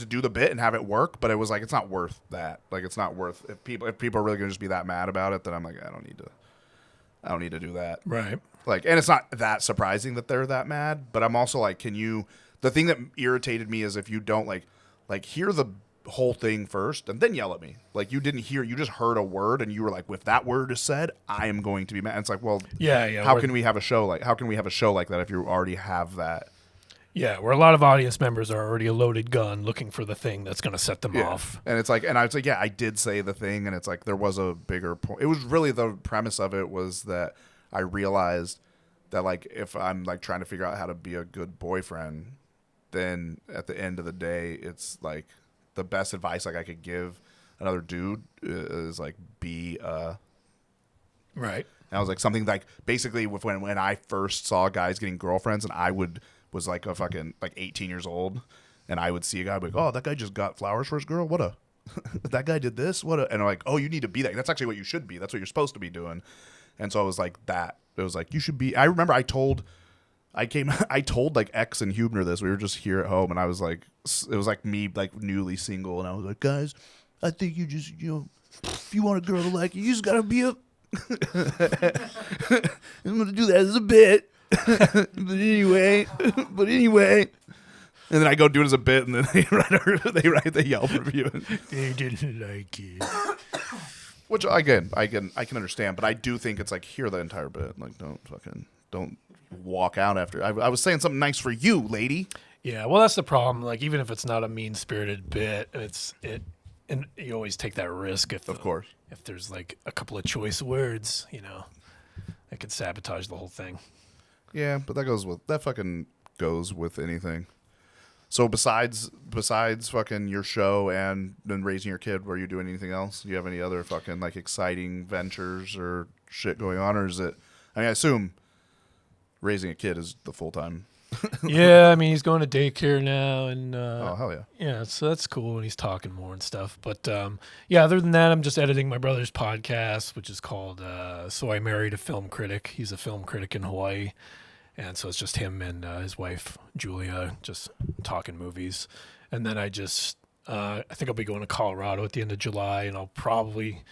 do the bit and have it work, but it was like, it's not worth that. Like, it's not worth, if people are really going to just be that mad about it, then I'm like, I don't need to do that. Right. Like, and it's not that surprising that they're that mad, but I'm also like, the thing that irritated me is if you don't like hear the whole thing first and then yell at me. Like, you just heard a word and you were like, if that word is said, I am going to be mad. And it's like, well, yeah. How can we have a show like that if you already have that? Yeah, where a lot of audience members are already a loaded gun looking for the thing that's going to set them off. And it's like, and I was like, yeah, I did say the thing, and it's like there was a bigger point. It was really, the premise of it was that I realized that like if I'm like trying to figure out how to be a good boyfriend, then at the end of the day, it's like the best advice like I could give another dude is like be right. And I was like something like basically with when I first saw guys getting girlfriends, and I was like a fucking like 18 years old, and I would see a guy like, oh, that guy just got flowers for his girl. That guy did this. And I'm like, oh, you need to be that. That's actually what you should be. That's what you're supposed to be doing. And so I was like that. It was like, you should be. I remember I told like X and Hubner this. We were just here at home, and I was like, it was like me like newly single, and I was like, guys, I think you just, if you want a girl to like you, you just gotta be a. I'm gonna do that as a bit, but anyway. And then I go do it as a bit, and then they write the Yelp review. They didn't like it. Which again, I can understand, but I do think it's like hear the entire bit. Like don't walk out after. I was saying something nice for you, lady. Yeah, well, that's the problem. Like, even if it's not a mean-spirited bit, and you always take that risk Of course. if there's like a couple of choice words, that could sabotage the whole thing. Yeah, but that fucking goes with anything. So besides fucking your show and then raising your kid, were you doing anything else? Do you have any other fucking like exciting ventures or shit going on, or is it? I mean, I assume raising a kid is the full time. Yeah, I mean, he's going to daycare now, and Oh hell yeah! yeah, so that's cool, and he's talking more and stuff. But yeah, other than that, I'm just editing my brother's podcast, which is called "So I Married a Film Critic." He's a film critic in Hawaii. And so it's just him and his wife, Julia, just talking movies. And then I think I'll be going to Colorado at the end of July. And I'll probably,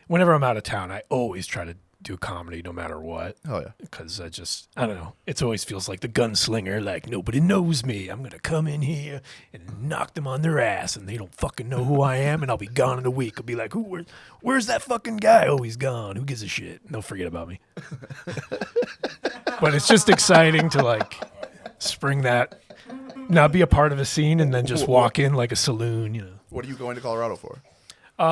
whenever I'm out of town, I always try to do comedy no matter what. Oh, yeah. Because I don't know. It always feels like the gunslinger, like nobody knows me. I'm going to come in here and knock them on their ass. And they don't fucking know who I am. And I'll be gone in a week. I'll be like, where's that fucking guy? Oh, he's gone. Who gives a shit? And they'll forget about me. But it's just exciting to like spring that, not be a part of a scene and then just walk in like a saloon, What are you going to Colorado for?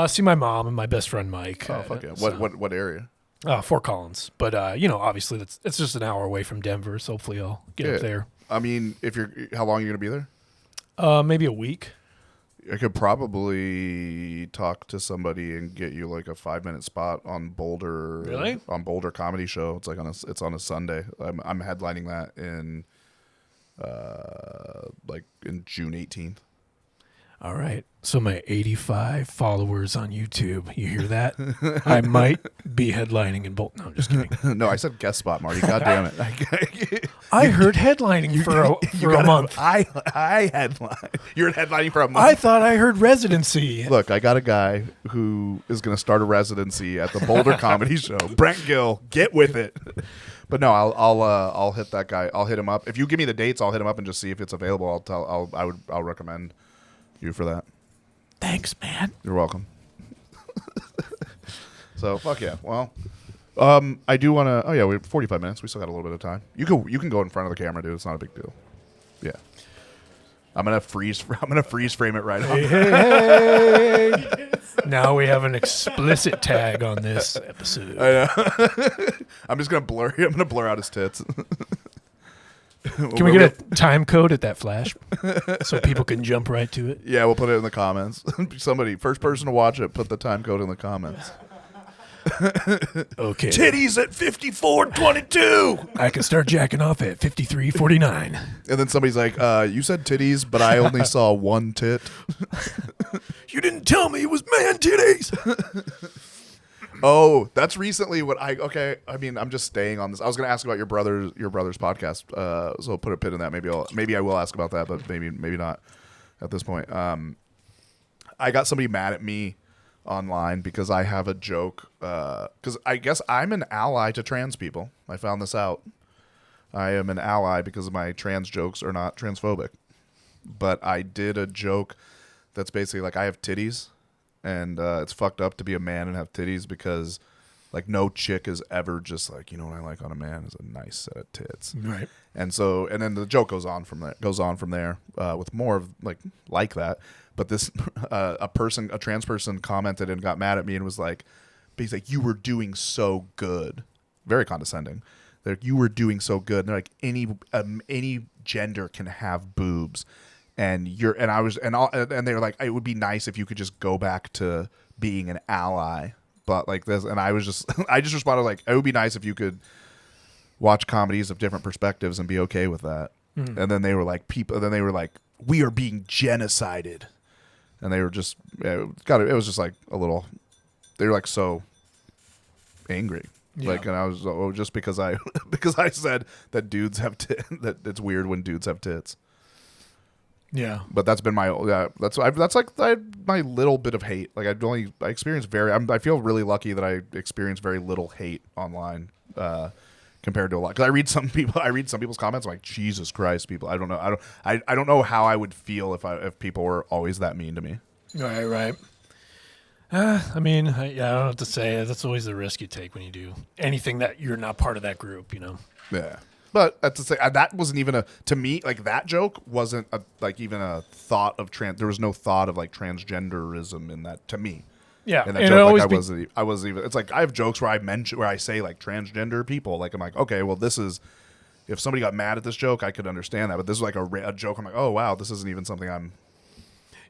See my mom and my best friend Mike. Oh, fuck yeah. What area? Fort Collins. But, obviously it's just an hour away from Denver. So hopefully I'll get up there. I mean, how long are you going to be there? Maybe a week. I could probably talk to and get you like a 5-minute spot on Boulder. Really? On Boulder Comedy Show. It's like on a Sunday. I'm headlining that in June 18th. All right. So my 85 followers on YouTube, you hear that? I might be headlining in Boulder. No, I'm just kidding. No, I said guest spot, Marty. God damn it. I heard headlining for a month. I headline. You're headlining for a month. I thought I heard residency. Look, I got a guy who is going to start a residency at the Boulder Comedy Show. Brent Gill, get with it. But no, I'll hit that guy. I'll hit him up. If you give me the dates, I'll hit him up and just see if it's available. I'll recommend you for that. Thanks, man. You're welcome. So fuck yeah. Well, I do want to. Oh yeah, we have 45 minutes. We still got a little bit of time. You can go in front of the camera, dude. It's not a big deal. Yeah. I'm gonna freeze frame it right off. Hey. Now we have an explicit tag on this episode. I know. I'm just gonna blur. I'm gonna blur out his tits. Can we get a time code at that flash so people can jump right to it? Yeah, we'll put it in the comments. Somebody, first person to watch it, put the time code in the comments. Okay. Titties at 54:22. I can start jacking off at 53:49. And then somebody's like, you said titties, but I only saw one tit. You didn't tell me it was man titties. Oh, that's recently what I mean, I'm just staying on this. I was going to ask about your brother's podcast. So I'll put a pin in that. Maybe I will ask about that, but maybe not at this point. I got somebody mad at me online because I have a joke. Because I guess I'm an ally to trans people. I found this out. I am an ally because my trans jokes are not transphobic. But I did a joke that's basically like I have titties. And it's fucked up to be a man and have titties because, like, no chick is ever just like, you know what I like on a man is a nice set of tits. Right. And then the joke goes on from there with more of like that. But this a trans person commented and got mad at me and was like, he's like, you were doing so good, very condescending. They're like, you were doing so good. And they're like, any gender can have boobs. And they were like, it would be nice if you could just go back to being an ally, but like this. And I just responded like, it would be nice if you could watch comedies of different perspectives and be okay with that. Mm. And then they were like, we are being genocided, and they were just, it was just like a little, they were like so angry. Yeah. Like, and I was just because I said that dudes have that it's weird when dudes have tits. Yeah. But that's been my my little bit of hate. Like I experience I feel really lucky that I experience very little hate online compared to a lot. Because I read some people's comments, I'm like, Jesus Christ, people. I don't know. I don't know how I would feel if people were always that mean to me. Right. I mean, I don't know what to say. That's always the risk you take when you do anything that you're not part of that group, you know? Yeah. But that's to say, that wasn't even to me, like that joke wasn't even a thought of there was no thought of like transgenderism in that to me. Yeah. And that joke, like I wasn't even, it's like I have jokes where I say like transgender people, like I'm like, okay, well this is, if somebody got mad at this joke, I could understand that. But this is like a joke. I'm like, oh wow, this isn't even something I'm.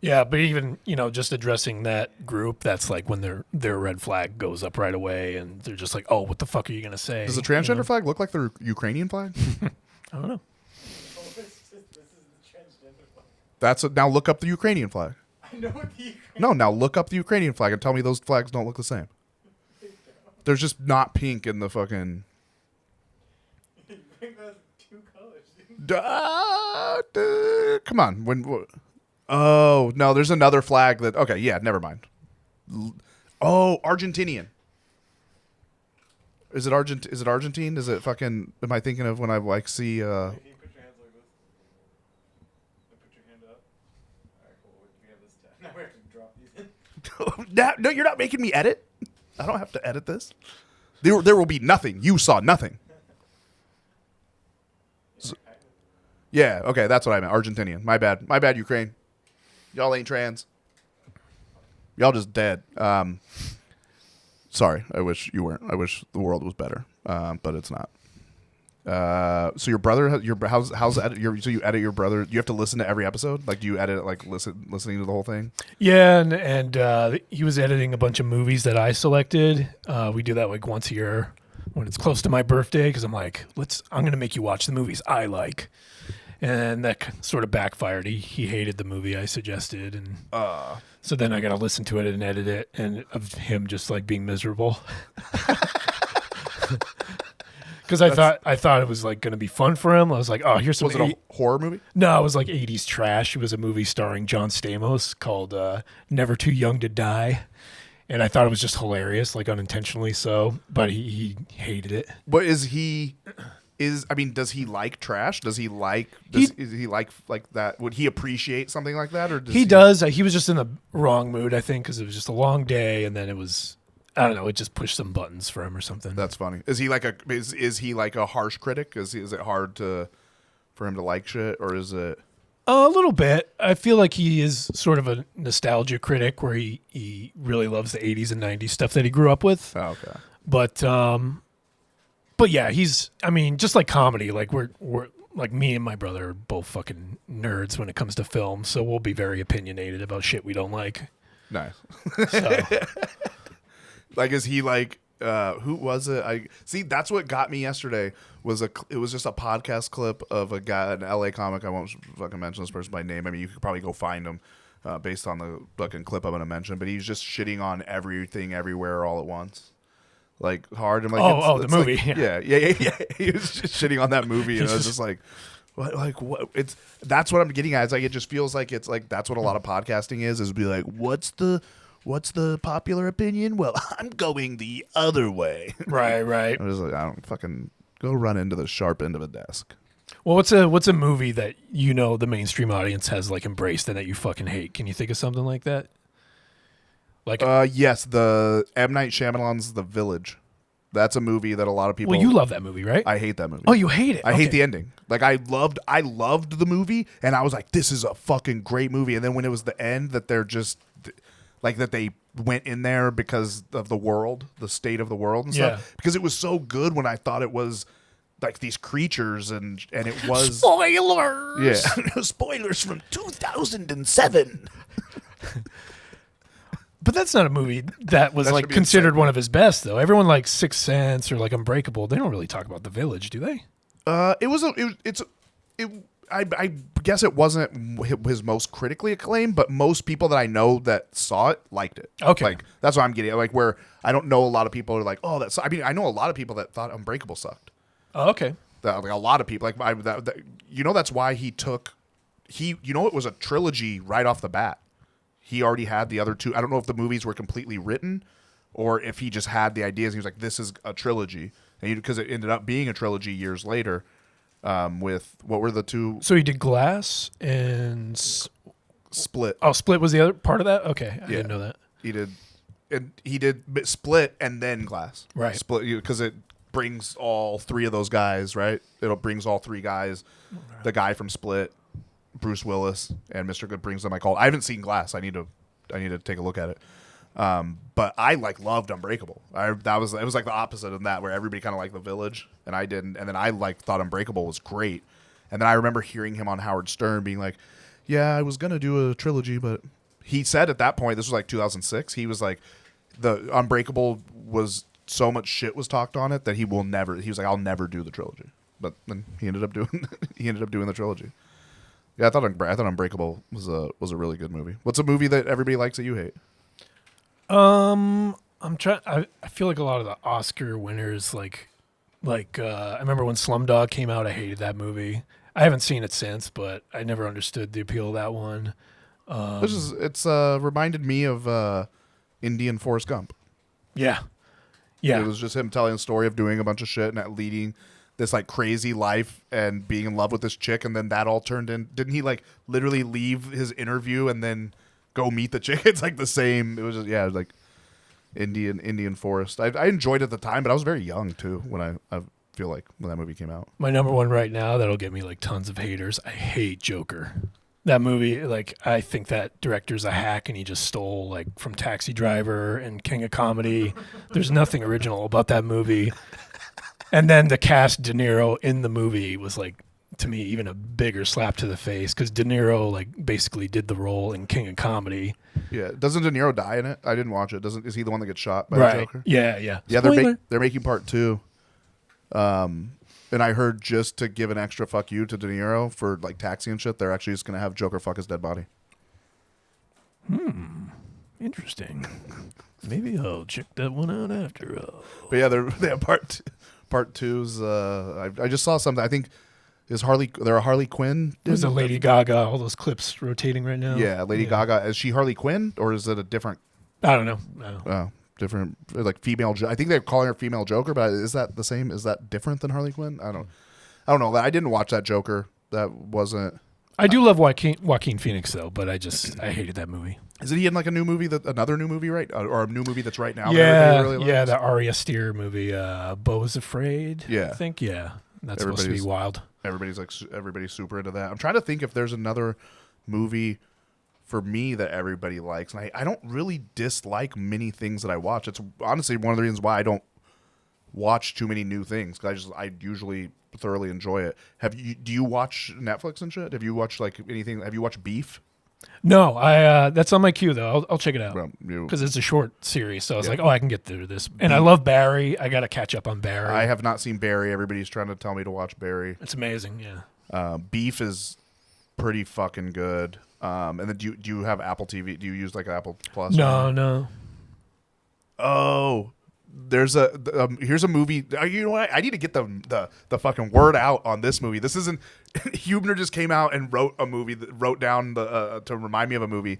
Yeah, but even, just addressing that group, that's like when their red flag goes up right away and they're just like, oh, what the fuck are you going to say? Does the transgender flag look like the Ukrainian flag? I don't know. This is the transgender flag. Now look up the Ukrainian flag. I know what the Ukrainian. No, now look up the Ukrainian flag and tell me those flags don't look the same. There's just not pink in the fucking. You think that's two colors, dude? Come on. Oh, no, there's another flag that... Okay, yeah, never mind. Argentinian. Is it Argentine? Is it fucking... Am I thinking of when I like see... Can you put your hands like this? And put your hand up. Alright, cool. We have this tab. Now we have to drop these in. No, you're not making me edit. I don't have to edit this. There will be nothing. You saw nothing. Yeah, okay, that's what I meant. Argentinian. My bad, Ukraine. Y'all ain't trans. Y'all just dead. Sorry, I wish you weren't. I wish the world was better, but it's not. So your brother, how's edit? So you edit your brother? You have to listen to every episode. Like, do you edit it like listening to the whole thing? Yeah, and he was editing a bunch of movies that I selected. We do that like once a year when it's close to my birthday because I'm like, I'm gonna make you watch the movies I like. And that sort of backfired. He hated the movie I suggested, and so then I got to listen to it and edit it, and of him just like being miserable. Because I thought it was like going to be fun for him. I was like, oh, here's some. Was it a horror movie? No, it was like 80s trash. It was a movie starring John Stamos called Never Too Young to Die. And I thought it was just hilarious, like unintentionally so, but he hated it. But does he like trash? Does he like that? Would he appreciate something like that, or does he does? He was just in the wrong mood, I think, because it was just a long day, and then it was, I don't know, it just pushed some buttons for him or something. That's funny. Is he like a harsh critic? Is it hard for him to like shit, or is it? A little bit. I feel like he is sort of a nostalgia critic, where he really loves the 80s and 90s stuff that he grew up with. Oh, okay. But yeah, just like comedy, like we're like me and my brother are both fucking nerds when it comes to film, so we'll be very opinionated about shit we don't like. Nice. So. Like, is he like, who was it? That's what got me yesterday it was just a podcast clip of a guy, an LA comic. I won't fucking mention this person by name. I mean, you could probably go find him based on the fucking clip I'm going to mention, but he's just shitting on everything, everywhere, all at once. Like hard and like the movie. Like, yeah. He was just shitting on that movie, and I was just like, what? That's what I'm getting at. It's like it just feels like it's like that's what a lot of podcasting is be like, what's the popular opinion? Well, I'm going the other way. Right. I was like, I don't fucking go run into the sharp end of a desk. Well, what's a movie that the mainstream audience has like embraced and that you fucking hate? Can you think of something like that? Like, yes, the M. Night Shyamalan's The Village. That's a movie that a lot of people. Well, you love that movie, right? I hate that movie. Oh, you hate it? I hate the ending. Like I loved the movie, and I was like, this is a fucking great movie. And then when it was the end, that they're just like that they went in there because of the world, the state of the world and stuff. Because it was so good when I thought it was like these creatures, and it was spoilers. Yeah, spoilers from 2007. But that's not a movie that was like considered one of his best, though. Everyone like Sixth Sense or like Unbreakable. They don't really talk about The Village, do they? I guess it wasn't his most critically acclaimed, but most people that I know that saw it liked it. Okay, like that's what I'm getting at. Like where I don't know a lot of people are like, oh, that's. I mean, I know a lot of people that thought Unbreakable sucked. Oh, okay. Like a lot of people, like that's why he it was a trilogy right off the bat. He already had the other two. I don't know if the movies were completely written or if he just had the ideas. He was like, this is a trilogy. Because it ended up being a trilogy years later with, what were the two? So he did Glass and Split. Oh, Split was the other part of that? Okay. I didn't know that. He did Split and then Glass. Right. Split, because it brings all three of those guys, right? It brings all three guys. Right. The guy from Split, Bruce Willis, and Mr. Good brings them. I haven't seen Glass. I need to take a look at it. But I loved Unbreakable. It was like the opposite of that, where everybody kind of liked The Village, and I didn't. And then I thought Unbreakable was great. And then I remember hearing him on Howard Stern being like, "Yeah, I was gonna do a trilogy, but." He said at that point, this was like 2006. He was like, the Unbreakable was so much shit was talked on it that he will never. He was like, I'll never do the trilogy. But then he ended up doing the trilogy. Yeah, I thought Unbreakable was a really good movie. What's a movie that everybody likes that you hate? I'm trying. I feel like a lot of the Oscar winners, like I remember when Slumdog came out. I hated that movie. I haven't seen it since, but I never understood the appeal of that one. It's reminded me of Indian Forrest Gump. Yeah. It was just him telling a story of doing a bunch of shit and leading this like crazy life and being in love with this chick, and then that all turned in. Didn't he like literally leave his interview and then go meet the chick? It's like the same. It was just, it was like Indian Forest. I enjoyed it at the time, but I was very young too when I feel like when that movie came out. My number one right now that'll get me like tons of haters. I hate Joker. That movie, like, I think that director's a hack, and he just stole, like, from Taxi Driver and King of Comedy. There's nothing original about that movie. And then the cast De Niro in the movie was, like, to me, even a bigger slap to the face, because De Niro, like, basically did the role in King of Comedy. Yeah. Doesn't De Niro die in it? I didn't watch it. Is he the one that gets shot by the Joker? Yeah. Yeah, they're making part 2. And I heard, just to give an extra fuck you to De Niro for like Taxi and shit, they're actually just going to have Joker fuck his dead body. Interesting. Maybe I'll check that one out after all. But yeah, they have part 2's. I just saw something. I think there a Harley Quinn? There's a Lady Gaga. All those clips rotating right now. Yeah, Lady Gaga. Is she Harley Quinn or is it a different? I don't know. No. Different, like female. I think they're calling her female Joker, but is that the same? Is that different than Harley Quinn? I don't know. I didn't watch that Joker. That wasn't. I do love Joaquin Phoenix though, but I hated that movie. Isn't he in like another new movie, right? Or a new movie that's right now? Yeah, really yeah, the Ari Aster movie, Beau is Afraid. Yeah, I think that's supposed to be wild. Everybody's super into that. I'm trying to think if there's another movie for me that everybody likes, and I don't really dislike many things that I watch. It's honestly one of the reasons why I don't watch too many new things, because I usually thoroughly enjoy it. Do you watch Netflix and shit? Have you watched like anything? Have you watched Beef? No, that's on my queue though. I'll check it out because it's a short series. So I was like, I can get through this. And I love Barry. I got to catch up on Barry. I have not seen Barry. Everybody's trying to tell me to watch Barry. It's amazing. Yeah. Beef is pretty fucking good. And then do you have Apple TV? Do you use like Apple Plus? No. Oh, here's a movie. You know what? I need to get the fucking word out on this movie. This isn't. Hubner just came out and wrote a movie. Wrote down to remind me of a movie.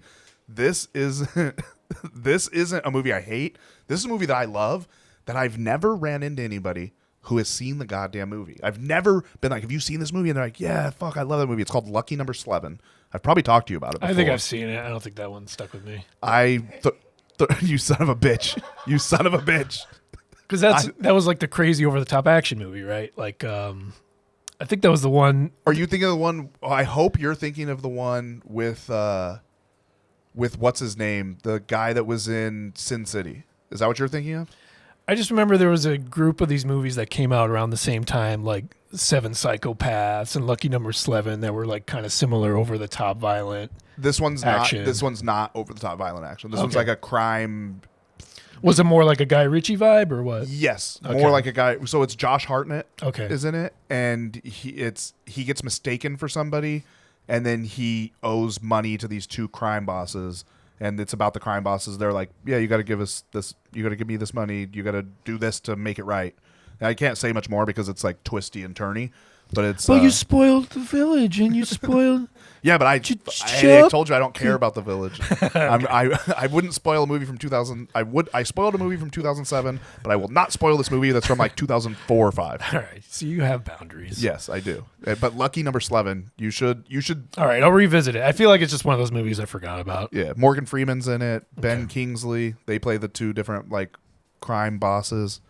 This isn't a movie I hate. This is a movie that I love. That I've never ran into anybody who has seen the goddamn movie. I've never been like, have you seen this movie? And they're like, yeah, fuck, I love that movie. It's called Lucky Number 11. I've probably talked to you about it before. I think I've seen it. I don't think that one stuck with me. You son of a bitch. You son of a bitch. Because that was like the crazy over-the-top action movie, right? Like, I think that was the one. Are you thinking of the one? I hope you're thinking of the one with what's his name? The guy that was in Sin City. Is that what you're thinking of? I just remember there was a group of these movies that came out around the same time, like Seven Psychopaths and Lucky Number 11, that were like kind of similar over-the-top violent. This one's action. not. This one's not over-the-top violent action. This one's like a crime. Was it more like a Guy Ritchie vibe or what? Yes, okay. More like a guy. So it's Josh Hartnett. Okay, is in it, and he gets mistaken for somebody, and then he owes money to these two crime bosses. And it's about the crime bosses. They're like, yeah, you got to give us this. You got to give me this money. You got to do this to make it right. And I can't say much more because it's like twisty and turny. But it's Well, you spoiled the village, and you spoiled. yeah, but I told you I don't care about the village. I wouldn't spoil a movie from 2000. I spoiled a movie from 2007, but I will not spoil this movie that's from like 2004 or 5. All right, so you have boundaries. Yes, I do. But Lucky Number 11, you should. All right, I'll revisit it. I feel like it's just one of those movies I forgot about. Yeah, Morgan Freeman's in it. Ben Kingsley. They play the two different like crime bosses.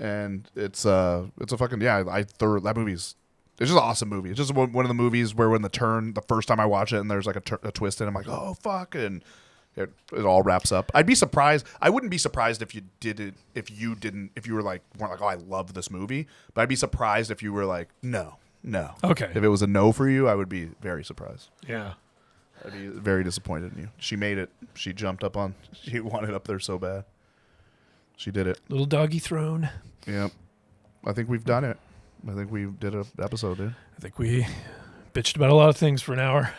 And it's a fucking that movie's it's just an awesome movie. It's just one of the movies where when the first time I watch it and there's like a twist in it, I'm like, oh fuck, and it all wraps up. I'd be surprised. I wouldn't be surprised if you didn't if you were like weren't like, oh, I love this movie, but I'd be surprised if you were like, no. Okay. If it was a no for you, I would be very surprised. Yeah. I'd be very disappointed in you. She made it. She jumped up on. She wanted up there so bad. She did it. Little doggy throne. Yep. I think we've done it. I think we did an episode, dude. I think we bitched about a lot of things for an hour.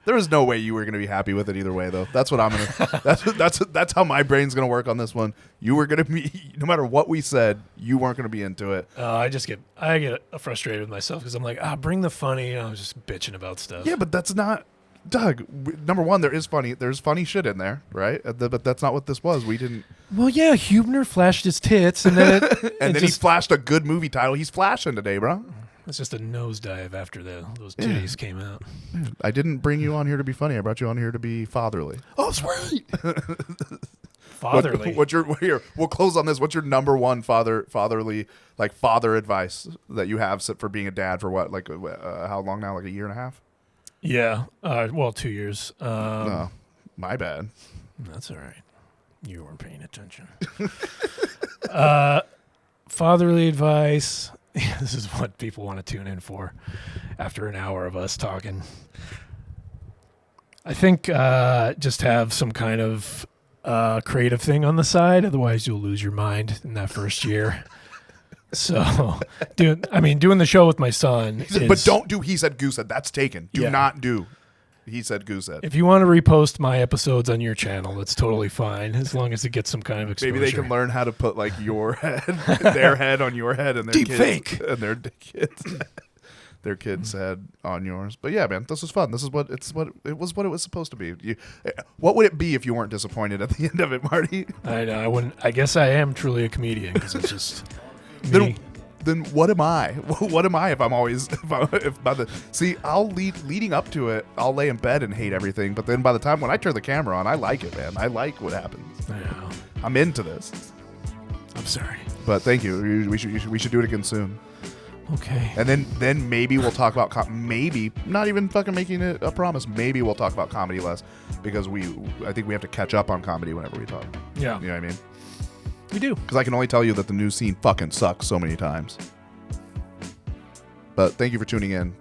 There was no way you were going to be happy with it either way, though. That's what I'm going to. That's how my brain's going to work on this one. You were going to be, no matter what we said, you weren't going to be into it. I get frustrated with myself because I'm like, bring the funny. And I was just bitching about stuff. Yeah, but that's not. Doug, number one, there's funny shit in there, right? But that's not what this was. We didn't. Well, yeah, Hubner flashed his tits, and then he flashed a good movie title. He's flashing today, bro. It's just a nosedive after those titties came out. I didn't bring you on here to be funny. I brought you on here to be fatherly. Oh, sweet. Fatherly. We'll close on this. What's your number one fatherly like father advice that you have for being a dad for what? Like how long now? Like a year and a half? Yeah. 2 years. No, my bad. That's all right. You weren't paying attention. Fatherly advice. This is what people want to tune in for after an hour of us talking. I think just have some kind of creative thing on the side. Otherwise, you'll lose your mind in that first year. So, doing the show with my son. But don't do He Said, Goose Said. That's taken. Do not do He Said, Goose Said. If you want to repost my episodes on your channel, that's totally fine, as long as it gets some kind of exposure. Maybe they can learn how to put like your head, their head on your head, and their deep kids, fake, and their kids' head on yours. But yeah, man, this was fun. This is what it was supposed to be. What would it be if you weren't disappointed at the end of it, Marty? I know. I wouldn't. I guess I am truly a comedian because it's just. Then what am I? What am I if I'm always I'll leading up to it. I'll lay in bed and hate everything, but then by the time when I turn the camera on, I like it, man. I like what happens. I know. I'm into this. I'm sorry, but thank you. We should do it again soon. Okay. And then maybe we'll talk about maybe not even fucking making it a promise. Maybe we'll talk about comedy less because I think we have to catch up on comedy whenever we talk. Yeah. You know what I mean? We do. Because I can only tell you that the news scene fucking sucks so many times. But thank you for tuning in.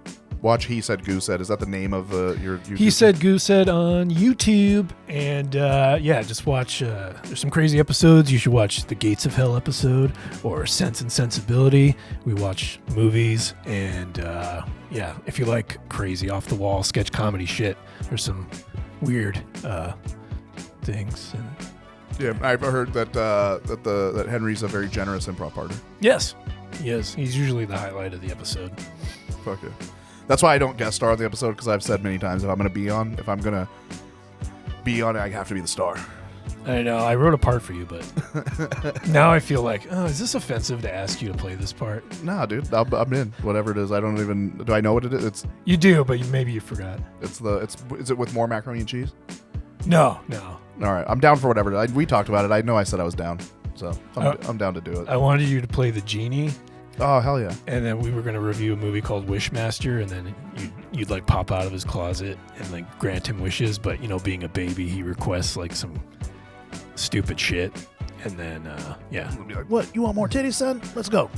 Watch He Said, Goose Said. Is that the name of your YouTube? He Said, Goose Said on YouTube. And just watch. There's some crazy episodes. You should watch the Gates of Hell episode or Sense and Sensibility. We watch movies. And if you like crazy off the wall sketch comedy shit, there's some weird things. And yeah, I've heard that Henry's a very generous improv partner. yes, he is. He's usually the highlight of the episode. Fuck it. That's why I don't guest star on the episode, because I've said many times if I'm gonna be on it, I have to be the star. I know. I wrote a part for you, but now I feel like, is this offensive to ask you to play this part? Nah, dude, I'm in. Whatever it is, do I know what it is? You do, but maybe you forgot. Is it with more macaroni and cheese? No. All right, I'm down for whatever. We talked about it. I know I said I was down, so I'm down to do it. I wanted you to play the genie. Oh, hell yeah. And then we were going to review a movie called Wishmaster, and then you'd like pop out of his closet and like grant him wishes, but being a baby, he requests like some stupid shit. And then, We'll be like, what? You want more titties, son? Let's go.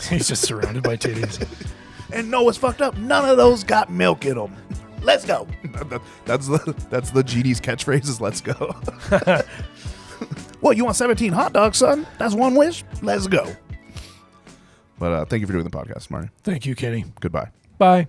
He's just surrounded by titties. And no, what's fucked up? None of those got milk in them. Let's go. That's the genie's catchphrase is let's go. What, you want 17 hot dogs, son? That's one wish? Let's go. But thank you for doing the podcast, Marty. Thank you, Kenny. Goodbye. Bye.